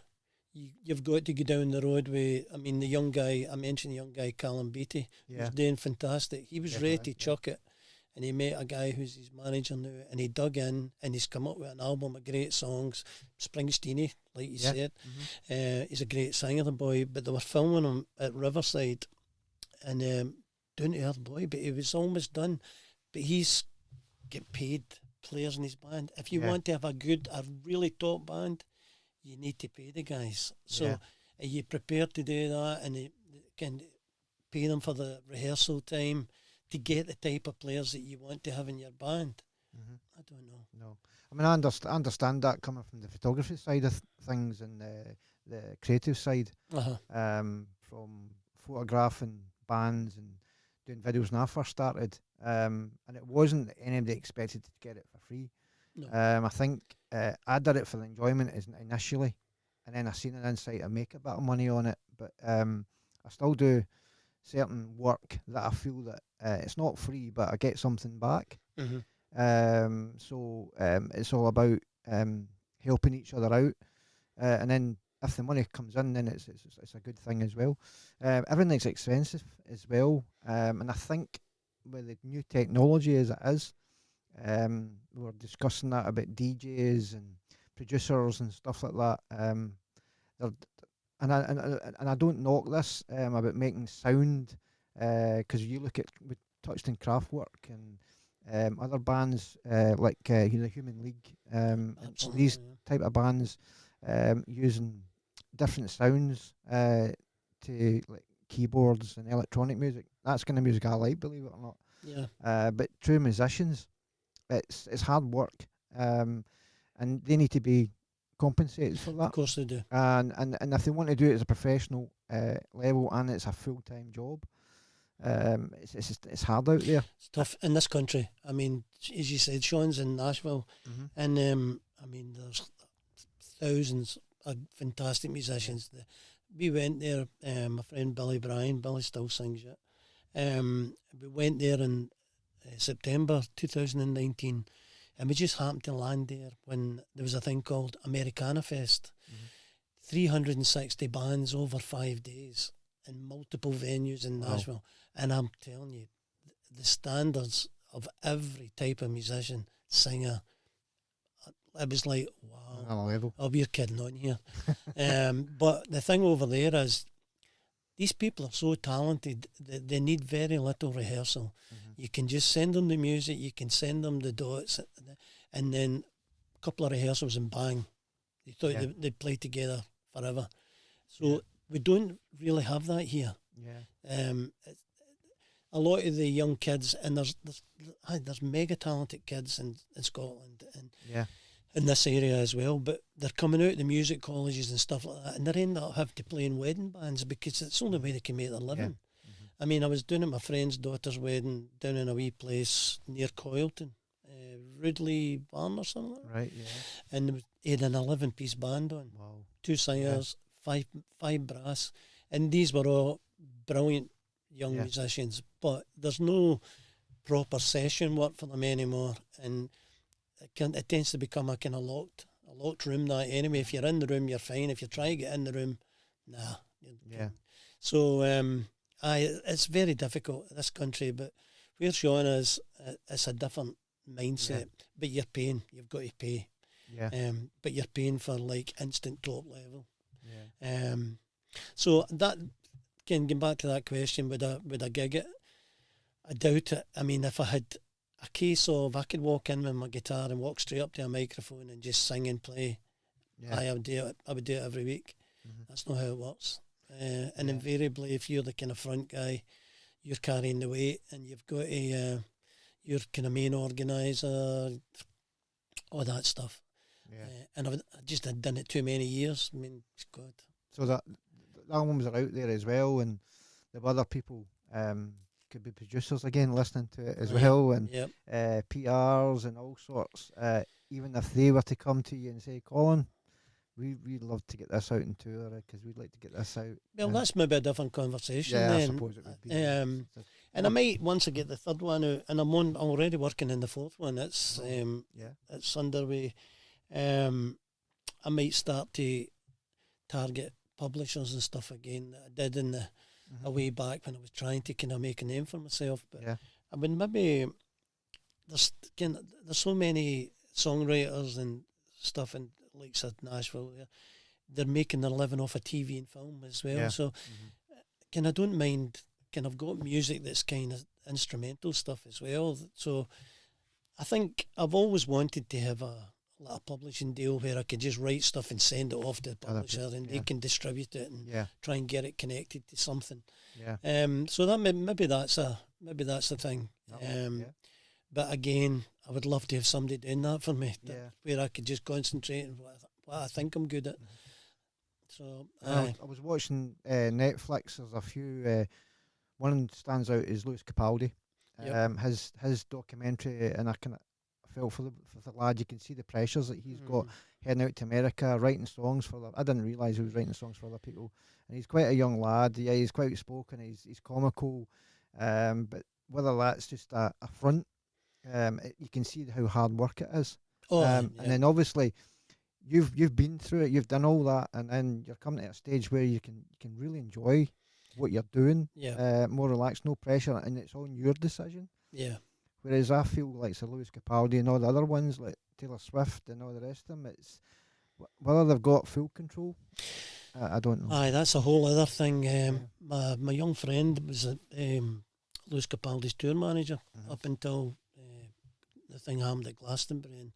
you've got to go down the road with, I mean, the young guy, I mentioned the young guy, Colin Beattie, who's doing fantastic. He was ready to chuck it. And he met a guy who's his manager now, and he dug in, and he's come up with an album of great songs. Springsteen-y, like you said. He's a great singer, the boy, but they were filming him at Riverside, and down to earth boy, but he was almost done. But he's get paid players in his band. If you want to have a really top band, you need to pay the guys. So are you prepared to do that, and you can pay them for the rehearsal time to get the type of players that you want to have in your band? I don't know. No, I mean, I understand that coming from the photography side of things and the creative side, Uh-huh. from photographing bands and doing videos when I first started. And it wasn't that anybody expected to get it for free. No. I think I did it for the enjoyment initially, and then I seen an insight to make a bit of money on it. But I still do certain work that I feel that it's not free, but I get something back. Mm-hmm. So it's all about helping each other out, and then if the money comes in, then it's a good thing as well. Everything's expensive as well, and I think with the new technology as it is, we were discussing that about DJs and producers and stuff like that. They're and I don't knock this about making sound, because you look at, we touched on Kraftwerk and other bands like the Human League, and all these type of bands using different sounds to like keyboards and electronic music. That's kind of music I like, believe it or not. Yeah. But true musicians, it's hard work, and they need to be compensated for that. Of course they do. And if they want to do it as a professional level and it's a full-time job, it's hard out there. It's tough in this country. I mean, as you said, Sean's in Nashville, and I mean, there's thousands of fantastic musicians. We went there. My friend Billy still sings it. We went there in September 2019. And we just happened to land there when there was a thing called Americana Fest. 360 bands over 5 days in multiple venues in Nashville. And I'm telling you, the standards of every type of musician, singer, it was like, wow, I'll be kidding on here. But the thing over there is, these people are so talented that they need very little rehearsal. You can just send them the music, you can send them the dots, and then a couple of rehearsals and bang. They thought they'd play together forever. So we don't really have that here. A lot of the young kids, and there's mega talented kids in Scotland and in this area as well, but they're coming out of the music colleges and stuff like that, and they're ending up having to play in wedding bands because it's the only way they can make their living. I mean, I was doing at my friend's daughter's wedding down in a wee place near Coylton, Ridley Barn or something like that. Right, yeah. And he had an 11-piece band on. Wow. 2 singers, five brass. And these were all brilliant young musicians, but there's no proper session work for them anymore. And it tends to become a kind of locked room that anyway. If you're in the room, you're fine. If you try to get in the room, nah. So, it's very difficult in this country, but where Sean is, it's a different mindset. But you're paying, you've got to pay. But you're paying for like instant top level. So that, again, getting back to that question, would I gig it? I doubt it. I mean, if I had a case of I could walk in with my guitar and walk straight up to a microphone and just sing and play, I would do it every week. That's not how it works. And invariably, if you're the kind of front guy, you're carrying the weight, and you've got you're kind of main organizer, all that stuff. And I just had done it too many years. I mean, God. So the albums are out there as well, and there are other people could be producers again listening to it as well, and PRs and all sorts. Even if they were to come to you and say, Colin, we'd love to get this out in tour because we'd like to get this out. Well, that's maybe a different conversation then. I suppose it would be. And I might, once I get the third one out, and I'm already working on the fourth one, it's underway. I might start to target publishers and stuff again that I did in the a way back when I was trying to kind of make a name for myself. But I mean, maybe there's so many songwriters and stuff in like said Nashville. They're making their living off of TV and film as well. So I don't mind. I've got music that's kind of instrumental stuff as well. So I think I've always wanted to have a publishing deal where I could just write stuff and send it off to the publisher, and they can distribute it and try and get it connected to something. So that maybe that's the thing. But again, I would love to have somebody doing that for me, where I could just concentrate on what I think I'm good at. So I was watching Netflix. There's a few. One stands out is Lewis Capaldi. Yep. His documentary, and I felt for the lad. You can see the pressures that he's got heading out to America, writing songs for. I didn't realise he was writing songs for other people, and he's quite a young lad. Yeah, he's quite outspoken. He's comical, but whether that's just a front, you can see how hard work it is. And then obviously, you've been through it. You've done all that, and then you're coming to a stage where you can really enjoy what you're doing. More relaxed, no pressure, and it's on your decision. Yeah. Whereas I feel like Sir Lewis Capaldi and all the other ones, like Taylor Swift and all the rest of them, it's whether they've got full control. I don't know. Aye, that's a whole other thing. My young friend was Lewis Capaldi's tour manager up until the thing happened at Glastonbury,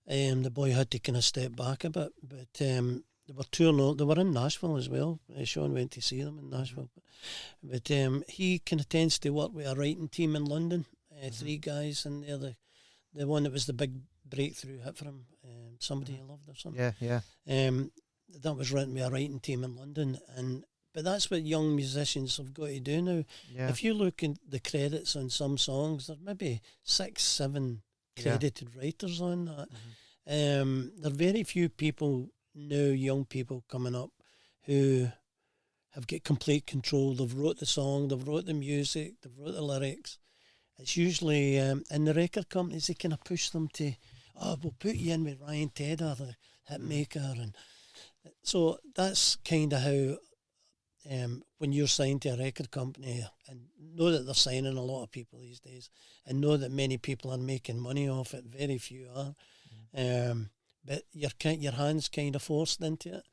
and the boy had to kind of step back a bit. But they were touring. They were in Nashville as well. Sean went to see them in Nashville. But he kind of tends to work with a writing team in London. 3 guys, and they're the one that was the big breakthrough hit for him. Somebody He Loved or something. Yeah. That was written with a writing team in London, but that's what young musicians have got to do now. Yeah. If you look at the credits on some songs, there's maybe 6, 7 credited writers on that. There are very few people now, young people coming up, who have got complete control. They've wrote the song, they've wrote the music, they've wrote the lyrics. It's usually in the record companies, they kind of push them to, we'll put you in with Ryan Tedder, the hit maker. And so that's kind of how, when you're signed to a record company, and know that they're signing a lot of people these days, and know that many people are making money off it, very few are. But your hands kind of forced into it.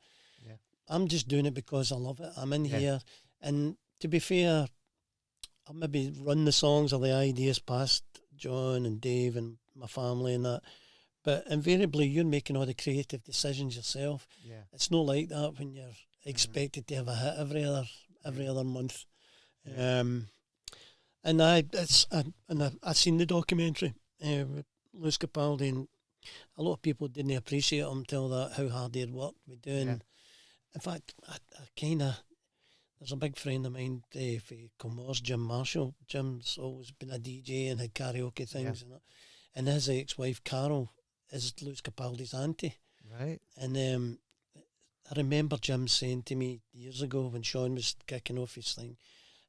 Yeah. I'm just doing it because I love it. I'm in here. And to be fair, I'll maybe run the songs or the ideas past John and Dave and my family and that. But invariably, you're making all the creative decisions yourself. Yeah. It's not like that when you're expected to have a hit every other month. Yeah. And I've seen the documentary with Lewis Capaldi, and a lot of people didn't appreciate him till that, how hard he'd worked with doing. Yeah. In fact, I kind of. There's a big friend of mine for Comores, Jim Marshall. Jim's always been a DJ and had karaoke things, and his ex-wife Carol is Lewis Capaldi's auntie. Right. And I remember Jim saying to me years ago when Sean was kicking off his thing,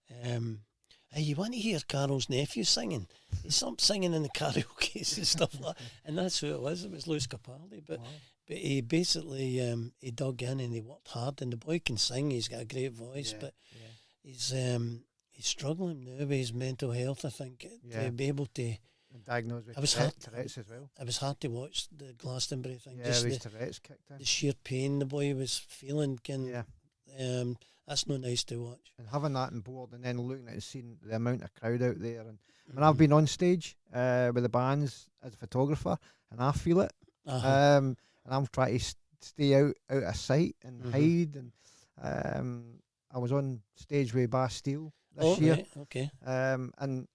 hey, you want to hear Carol's nephew singing? He stopped singing in the karaoke and stuff like that. And that's who it was. It was Lewis Capaldi. But he basically he dug in and he worked hard. And the boy can sing. He's got a great voice. But he's struggling now with his mental health, I think, to be able to... And diagnosed with Tourette's as well. It was hard to watch the Glastonbury thing. Yeah, his Tourette's kicked in. The sheer pain the boy was feeling. That's not nice to watch. And having that on board and then looking at and seeing the amount of crowd out there. And I mean, I've been on stage with the bands as a photographer, and I feel it. And I'm trying to stay out of sight and hide. And I was on stage with Bastille this year. Right, okay. And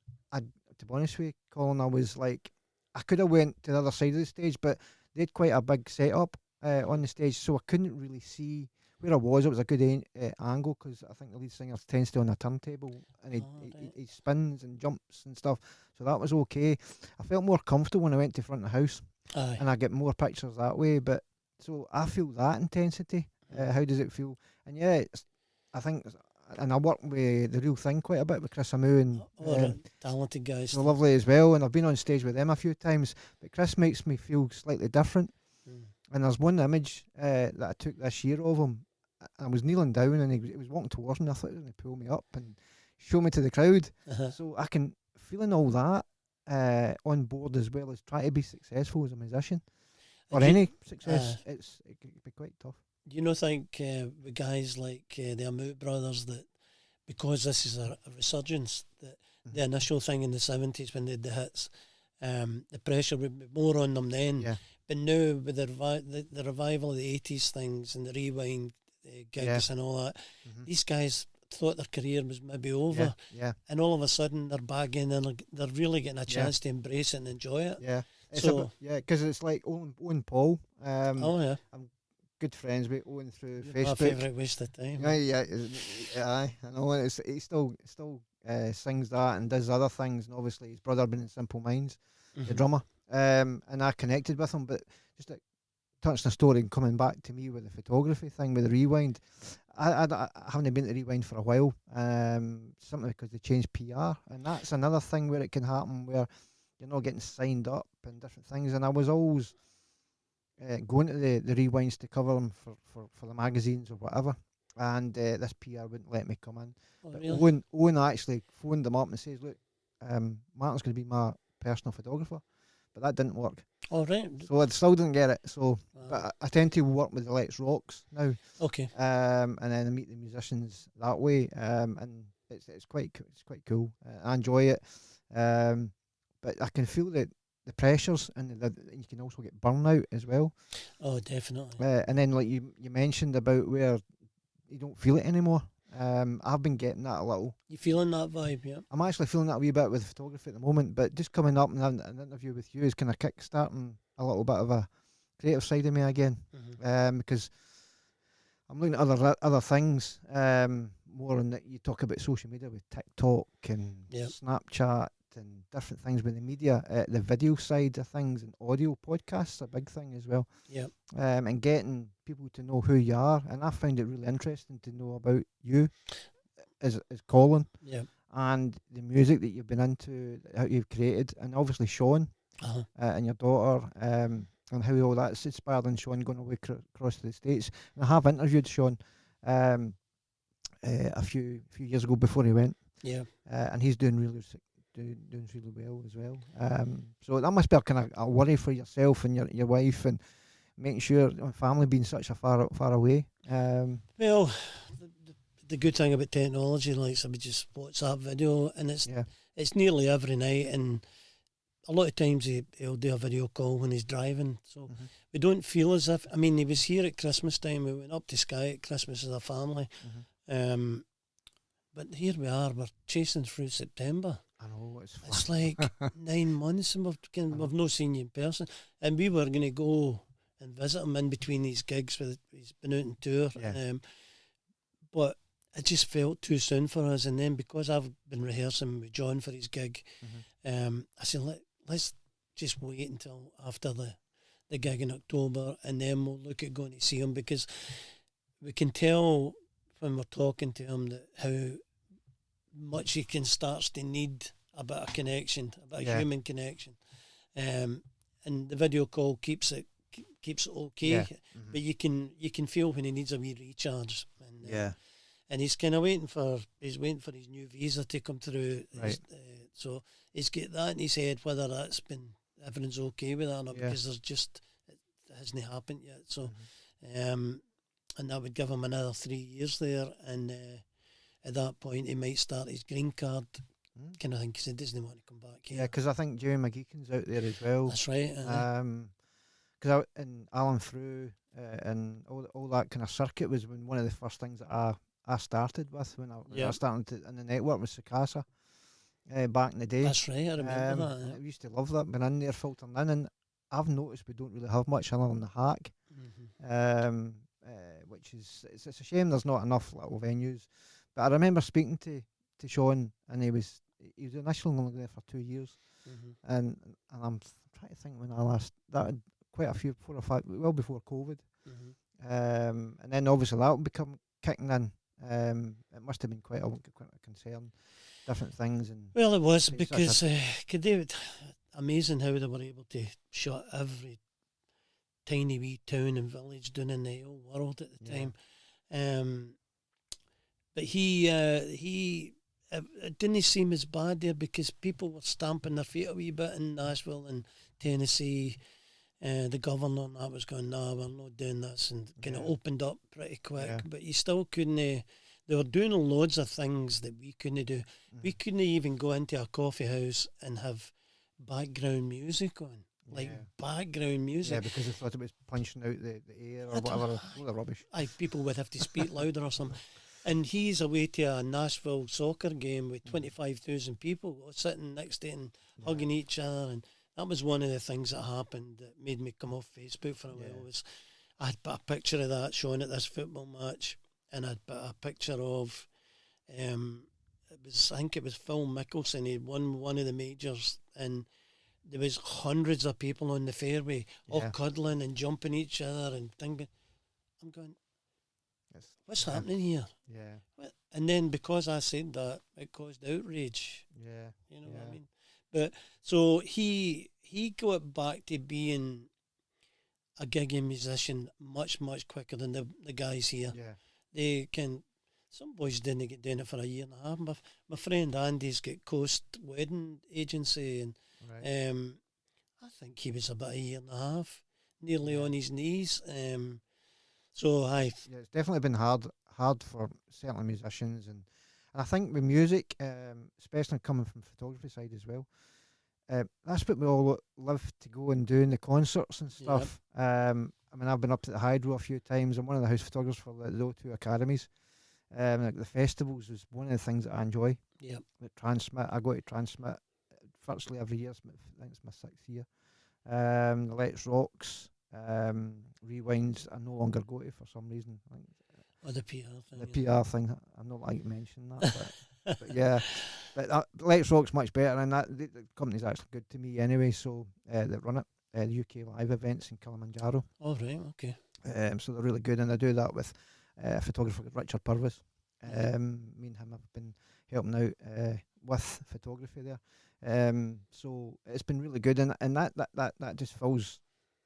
to be honest with you, Colin, I was like, I could have went to the other side of the stage, but they had quite a big setup on the stage, so I couldn't really see where I was. It was a good angle, because I think the lead singer tends to on a turntable, and he spins and jumps and stuff, so that was okay. I felt more comfortable when I went to front of the house, and I get more pictures that way. But so I feel that intensity. How does it feel? And I think, and I work with The Real Thing quite a bit with Chris Amu, and talented guys. They're lovely as well, and I've been on stage with them a few times. But Chris makes me feel slightly different. And there's one image that I took this year of him. I was kneeling down, and he was walking towards me. I thought he was going to pull me up and show me to the crowd. So I can feeling all that on board, as well as try to be successful as a musician, or any success. It can be quite tough. Do you not think with guys like the Amu brothers, that because this is a resurgence, that the initial thing in the 70s when they had the hits, the pressure would be more on them then. Yeah. But now with the revival of the 80s things and the rewind gigs and all that, these guys thought their career was maybe over. Yeah. And all of a sudden they're back in, and they're really getting a chance to embrace it and enjoy it. Yeah. Because it's like Owen Paul. I'm good friends with Owen through You're my Facebook. favourite waste of time. Yeah, aye. I know. He still sings that and does other things, and obviously his brother been in Simple Minds, the drummer. And I connected with him, but just like touching a story and coming back to me with the photography thing with the Rewind. I haven't been to Rewind for a while. Simply because they changed PR, and that's another thing where it can happen where you're not getting signed up and different things. And I was always going to the Rewinds to cover them for the magazines or whatever. And this PR wouldn't let me come in. Oh, But really? Owen actually phoned them up and says, "Look, Martin's going to be my personal photographer," but that didn't work. All right. So I still didn't get it. So, Wow. but I tend to work with the Let's Rocks now. Okay. And then I meet the musicians that way. And it's quite cool. I enjoy it. But I can feel the pressures, and you can also get burnout as well. Oh, definitely. And then like you mentioned about where you don't feel it anymore. I've been getting that a little. You feeling that vibe, yeah? I'm actually feeling that a wee bit with photography at the moment, but just coming up and having an interview with you is kind of kick-starting a little bit of a creative side of me again. Because I'm looking at other things, more on that you talk about social media with TikTok and Snapchat and different things with the media, the video side of things, and audio podcasts, a big thing as well. Yeah. And getting people to know who you are, and I found it really interesting to know about you as Colin. Yeah. And the music that you've been into, how you've created, and obviously Sean and your daughter, and how all that's inspired in Sean going away across to the States. And I have interviewed Sean a few years ago before he went. Yeah. And he's doing really well as well. So that must be a kind of a worry for yourself and your wife, and making sure family being such a far away. Well, the good thing about technology, like somebody just WhatsApp video, and it's nearly every night, and a lot of times he'll do a video call when he's driving, so we don't feel as if, I mean, he was here at Christmas time, we went up to Skye at Christmas as a family, but here we are, we're chasing through September. I know, it's like 9 months and we've not seen you in person, and we were going to go and visit him in between these gigs, he's been out on tour, but it just felt too soon for us. And then because I've been rehearsing with John for his gig, I said, let's just wait until after the gig in October, and then we'll look at going to see him, because we can tell when we're talking to him that how much he starts to need a bit of connection, a bit of human connection. And the video call keeps it okay, but you can feel when he needs a wee recharge. And, and he's kind of waiting for his new visa to come through. Right. So he's got that in his head, whether everything's okay with that or not, because it hasn't happened yet. So, and that would give him another 3 years there, and at that point he might start his green card kind of thing, because he doesn't want to come back here. Yeah, because I think Jerry McGeekin's out there as well. That's right. Because and Alan Frew and all that kind of circuit was one of the first things that I started with when I started in the network with Sakasa back in the day. That's right, I remember that. I used to love that, been in there filtering in, and I've noticed we don't really have much other than the Hack, which is it's a shame there's not enough little venues. But I remember speaking to Sean, and he was initially only there for 2 years, and I'm trying to think when I last quite a few 4 or 5 well before COVID, and then obviously that will become kicking in. It must have been quite a concern, different things, and well, it was, because amazing how they were able to shut every tiny wee town and village down in the whole world at the time. But it didn't seem as bad there, because people were stamping their feet a wee bit in Nashville and Tennessee. The governor and that was going, "No, we're not doing this," and kind of opened up pretty quick. But you still couldn't. They were doing loads of things that we couldn't do. We couldn't even go into a coffee house and have background music on. Like background music. Yeah, because they thought it was punching out the air or whatever. All the rubbish. People would have to speak louder or something. And he's away to a Nashville soccer game with 25,000 people sitting next to him, hugging each other. And that was one of the things that happened that made me come off Facebook for a while. Was I'd put a picture of that showing at this football match, and I'd put a picture of, I think it was Phil Mickelson. He'd won one of the majors, and there was hundreds of people on the fairway, all cuddling and jumping each other and thinking. I'm going, what's happening here? Yeah. And then because I said that, it caused outrage. Yeah. You know what I mean? But so he got back to being a gigging musician much quicker than the guys here. Yeah. They can. Some boys didn't get doing it for a year and a half. My friend Andy's got Coast Wedding Agency, and I think he was about a year and a half, nearly on his knees. So it's definitely been hard for certainly musicians, and I think with music, especially coming from photography side as well, that's what we all love to go and do in the concerts and stuff. I mean, I've been up to the Hydro a few times. I'm one of the house photographers for the O2 Academies. Like the festivals is one of the things that I enjoy. Yeah. Like Transmit, I go to Transmit virtually every year. I think it's my 6th year. The Let's Rocks, Rewinds, I no longer go to for some reason. I think the PR thing. the PR thing, I'm not like mentioning that, but yeah. But Let's Rock's much better, and that the company's actually good to me anyway. So they run it, the UK live events in Kilimanjaro. Oh right, okay. So they're really good, and I do that with a photographer called Richard Purvis. Me and him have been helping out with photography there. So it's been really good, and that just fills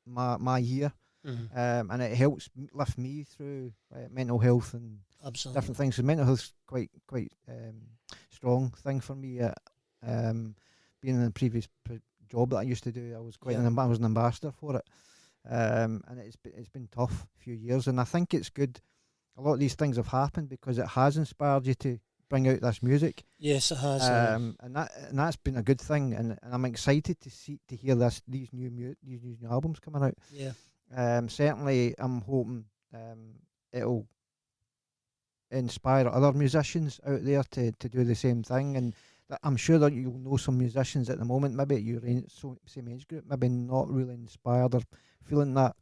my year. And it helps lift me through mental health and different things. So mental health's quite strong thing for me. Being in the previous job that I used to do, I was I was an ambassador for it, and it's been tough few years. And I think it's good. A lot of these things have happened because it has inspired you to bring out this music. Yes, it has. And that's been a good thing. And I'm excited to hear these new albums coming out. Yeah. Certainly, I'm hoping it'll inspire other musicians out there to do the same thing. And I'm sure that you'll know some musicians at the moment, maybe at your same age group, maybe not really inspired or feeling that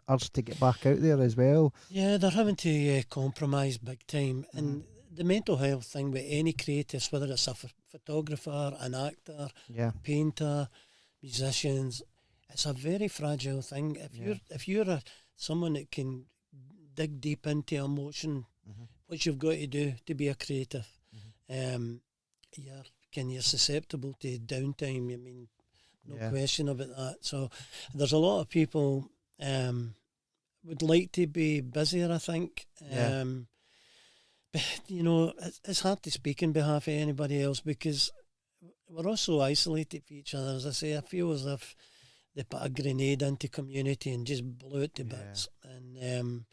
urge to get back out there as well. Yeah, they're having to compromise big time. And the mental health thing with any creatives, whether it's a photographer, an actor, painter, musicians, it's a very fragile thing. If you're someone that can dig deep into emotion, what you've got to do to be a creative, you're susceptible to downtime. I mean, no question about that. So there's a lot of people would like to be busier, I think. But you know, it's hard to speak on behalf of anybody else because we're all so isolated from each other. As I say, I feel as if they put a grenade into community and just blew it to bits, and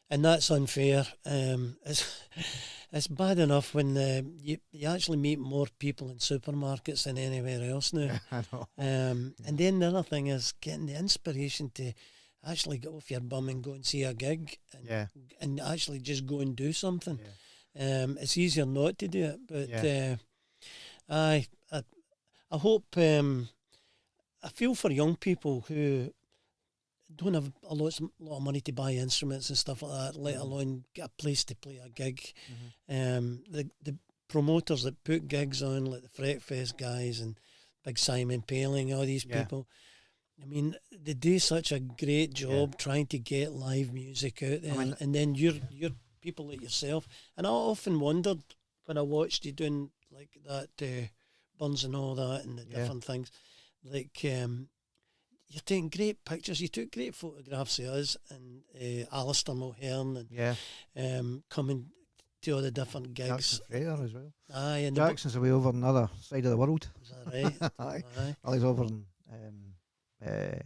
that's unfair. It's bad enough when you actually meet more people in supermarkets than anywhere else now. I know. And then the other thing is getting the inspiration to actually get off your bum and go and see a gig, and actually just go and do something. It's easier not to do it, but I hope. I feel for young people who don't have a lot of money to buy instruments and stuff like that, let alone get a place to play a gig. The promoters that put gigs on, like the Fretfest guys and Big Simon Paling, all these people, I mean, they do such a great job trying to get live music out there. And then you're people like yourself. And I often wondered when I watched you doing like that, Burns and all that and the different things, like you're taking great pictures. You took great photographs of us and Alistair Mulhern and coming to all the different gigs. Jackson Fraser as well. Aye, and Jackson's away over on the other side of the world. Is that right? Aye. Well, he's over in I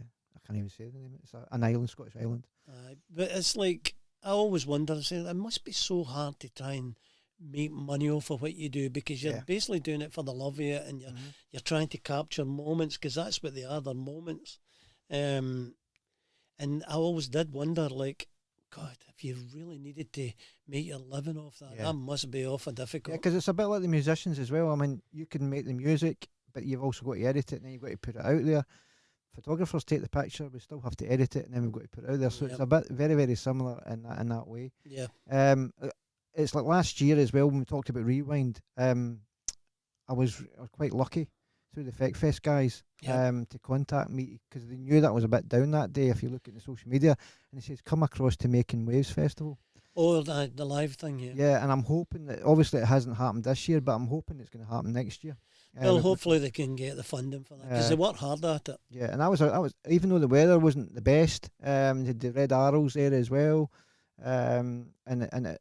can't even say the name. It's an island, Scottish island. Aye, but it's like I always wonder. I say it must be so hard to try and make money off of what you do because you're basically doing it for the love of it, and you're trying to capture moments because that's what they are. They're moments. And I always did wonder, like, God, if you really needed to make your living off that, that must be awful difficult. Yeah, because it's a bit like the musicians as well. I mean, you can make the music, but you've also got to edit it, and then you've got to put it out there. photographers take the picture, we still have to edit it, and then we've got to put it out there. So Yep. it's a bit very, very similar in that way. Yeah. It's like last year as well when we talked about Rewind. I was quite lucky through the FeckFest guys Yep. to contact me because they knew that I was a bit down that day. If you look at the social media, and he says, "Come across to Making Waves Festival." Oh, the live thing, yeah. Yeah, and I'm hoping that obviously it hasn't happened this year, but I'm hoping it's going to happen next year. Well, hopefully they can get the funding for that because they work hard at it. Yeah, and I was even though the weather wasn't the best, they had the Red Arrows there as well, and there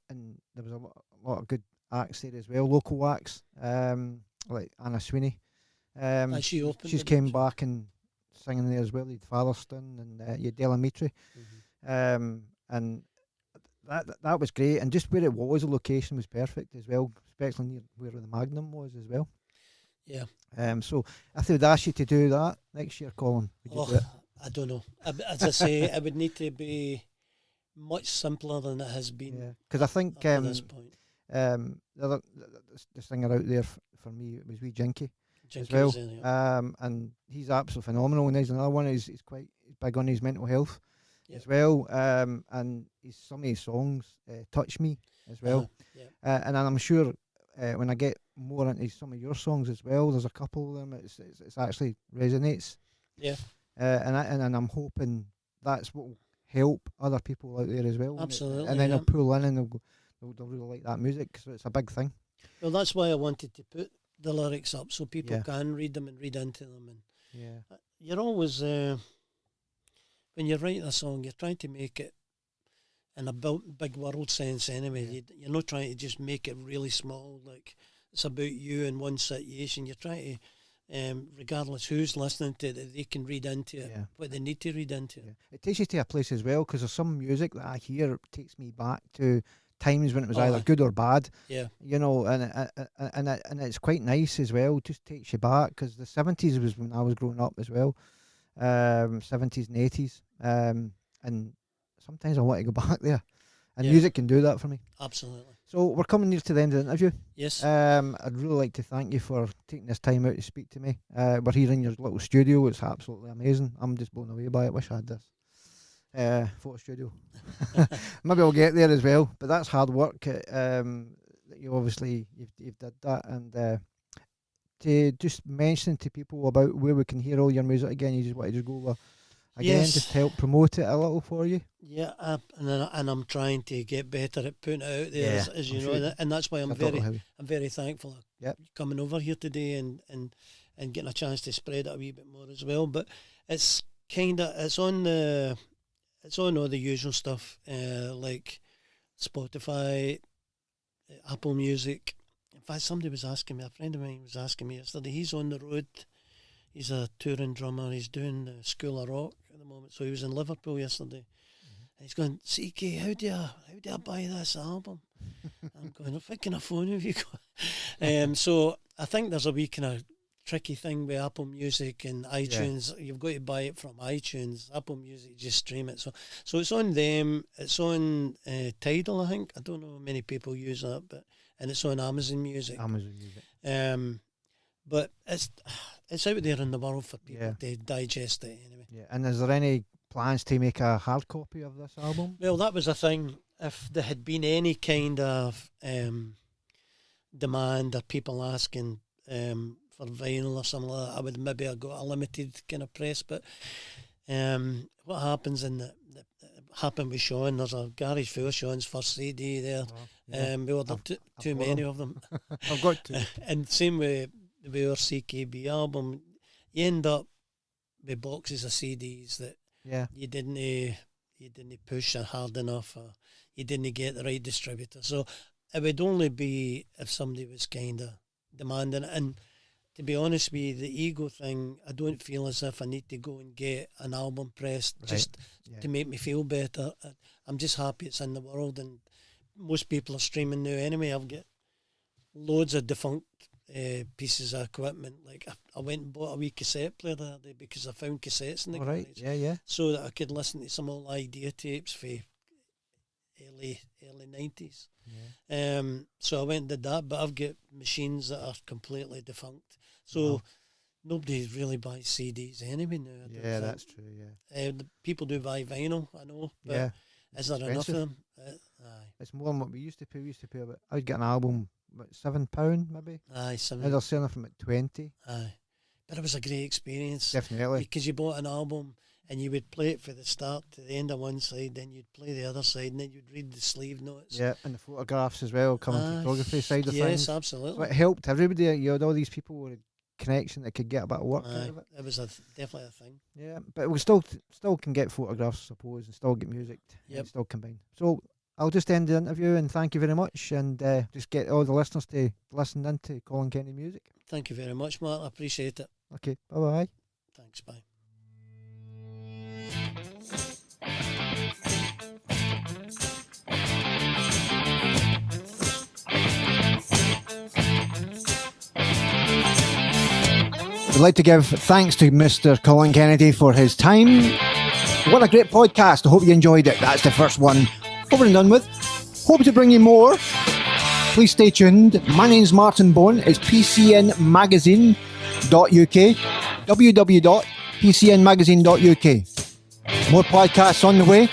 was a lot of good acts there as well, local acts, like Anna Sweeney. She opened. She's came back and singing there as well. You had Fatherstone and you had Della Mitri, and that was great. And just where it was, the location was perfect as well, especially near where the Magnum was as well. Yeah. So if they would ask you to do that next year, Colin, would you do it? I don't know. As I say, it would need to be much simpler than it has been. Yeah, because I think up to this point. the singer out there for me it was wee Jinky as Jinky well. was in it, yeah. And he's absolutely phenomenal. And there's another one he's quite big on his mental health Yep. as well. And some of his songs touch me as well. And I'm sure when I get more into some of your songs as well, there's a couple of them. It's actually resonates. Yeah. And I'm hoping that's what will help other people out there as well. Absolutely. And then they'll pull in and they'll really like that music. So it's a big thing. Well, that's why I wanted to put the lyrics up so people can read them and read into them. And you're always when you're writing a song, you're trying to make it in a big world sense anyway. You're not trying to just make it really small, like it's about you in one situation. You're trying to, regardless who's listening to it, they can read into it what they need to read into it. It takes you to a place as well, because there's some music that I hear takes me back to times when it was either good or bad. Yeah. You know, and it's quite nice as well. Just takes you back, because the 70s was when I was growing up as well. 70s and 80s. And sometimes I want to go back there. And music can do that for me. Absolutely. So we're coming near to the end of the interview. Yes. I'd really like to thank you for taking this time out to speak to me. We're here in your little studio. It's absolutely amazing. I'm just blown away by it. Wish I had this photo studio. Maybe I'll get there as well. But that's hard work. That you obviously you've did that, and to just mention to people about where we can hear all your music again. You just want to just go over again, just help promote it a little for you. Yeah, and I'm trying to get better at putting it out there, as you know, and that's why I'm very thankful coming over here today and getting a chance to spread it a wee bit more as well. But it's it's on all the usual stuff like Spotify, Apple Music. In fact, somebody was asking me, a friend of mine was asking me yesterday. He's on the road. He's a touring drummer. He's doing the School of Rock at the moment. So he was in Liverpool yesterday. And he's going, CK, how do I buy this album? I'm going, what kind of phone have you got? So I think there's a wee kind of tricky thing with Apple Music and iTunes. You've got to buy it from iTunes. Apple Music, just stream it. So it's on them. It's on Tidal, I think. I don't know how many people use that, and it's on Amazon Music. But it's out there in the world for people to digest it anyway. Yeah, and is there any plans to make a hard copy of this album? Well, that was a thing. If there had been any kind of demand or people asking for vinyl or something like that, I would maybe have got a limited kind of press. But what happens happened with Sean, there's a garage full of Sean's first CD there. We ordered too many of them. I've got to. And same with our CKB album, you end up with boxes of CDs that you didn't push hard enough, or you didn't get the right distributor. So it would only be if somebody was kind of demanding it. And to be honest with you, the ego thing, I don't feel as if I need to go and get an album pressed just to make me feel better. I'm just happy it's in the world, and most people are streaming now anyway. I've got loads of defunct pieces of equipment. Like I went and bought a wee cassette player the other day because I found cassettes in the garage. So that I could listen to some old idea tapes for early 90s. So I went and did that, but I've got machines that are completely defunct. So nobody really buys CDs anyway now. I don't Yeah, think. that's true. Yeah, The people do buy vinyl, I know, but yeah. is there enough Expensive. of them? Aye, It's more than what we used to pay. We used to pay about. I'd get an album, about £7 maybe. aye, Now some, they're selling from at 20. aye. But it was a great experience Definitely. because you bought an album and you would play it from the start to the end of one side, then you'd play the other side, and then you'd read the sleeve notes. Yeah, and the photographs as well, coming Aye, photography side of yes, things. So absolutely. it helped everybody. You had all these people with a connection that could get a bit of work out Aye, of it. it was definitely a thing. Yeah, but we still can get photographs, I suppose, and still get music. Yep. And still combine. So I'll just end the interview and thank you very much, and just get all the listeners to listen into Colin Kennedy music. Thank you very much, Mark. I appreciate it. Okay, bye bye. Thanks, bye. I'd like to give thanks to Mr. Colin Kennedy for his time. What a great podcast. I hope you enjoyed it. That's the first one over and done with. Hope to bring you more. Please stay tuned. My name's Martin Bone. It's PCNmagazine.uk. www.pcnmagazine.uk. More podcasts on the way.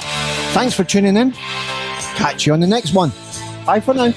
Thanks for tuning in. Catch you on the next one. Bye for now.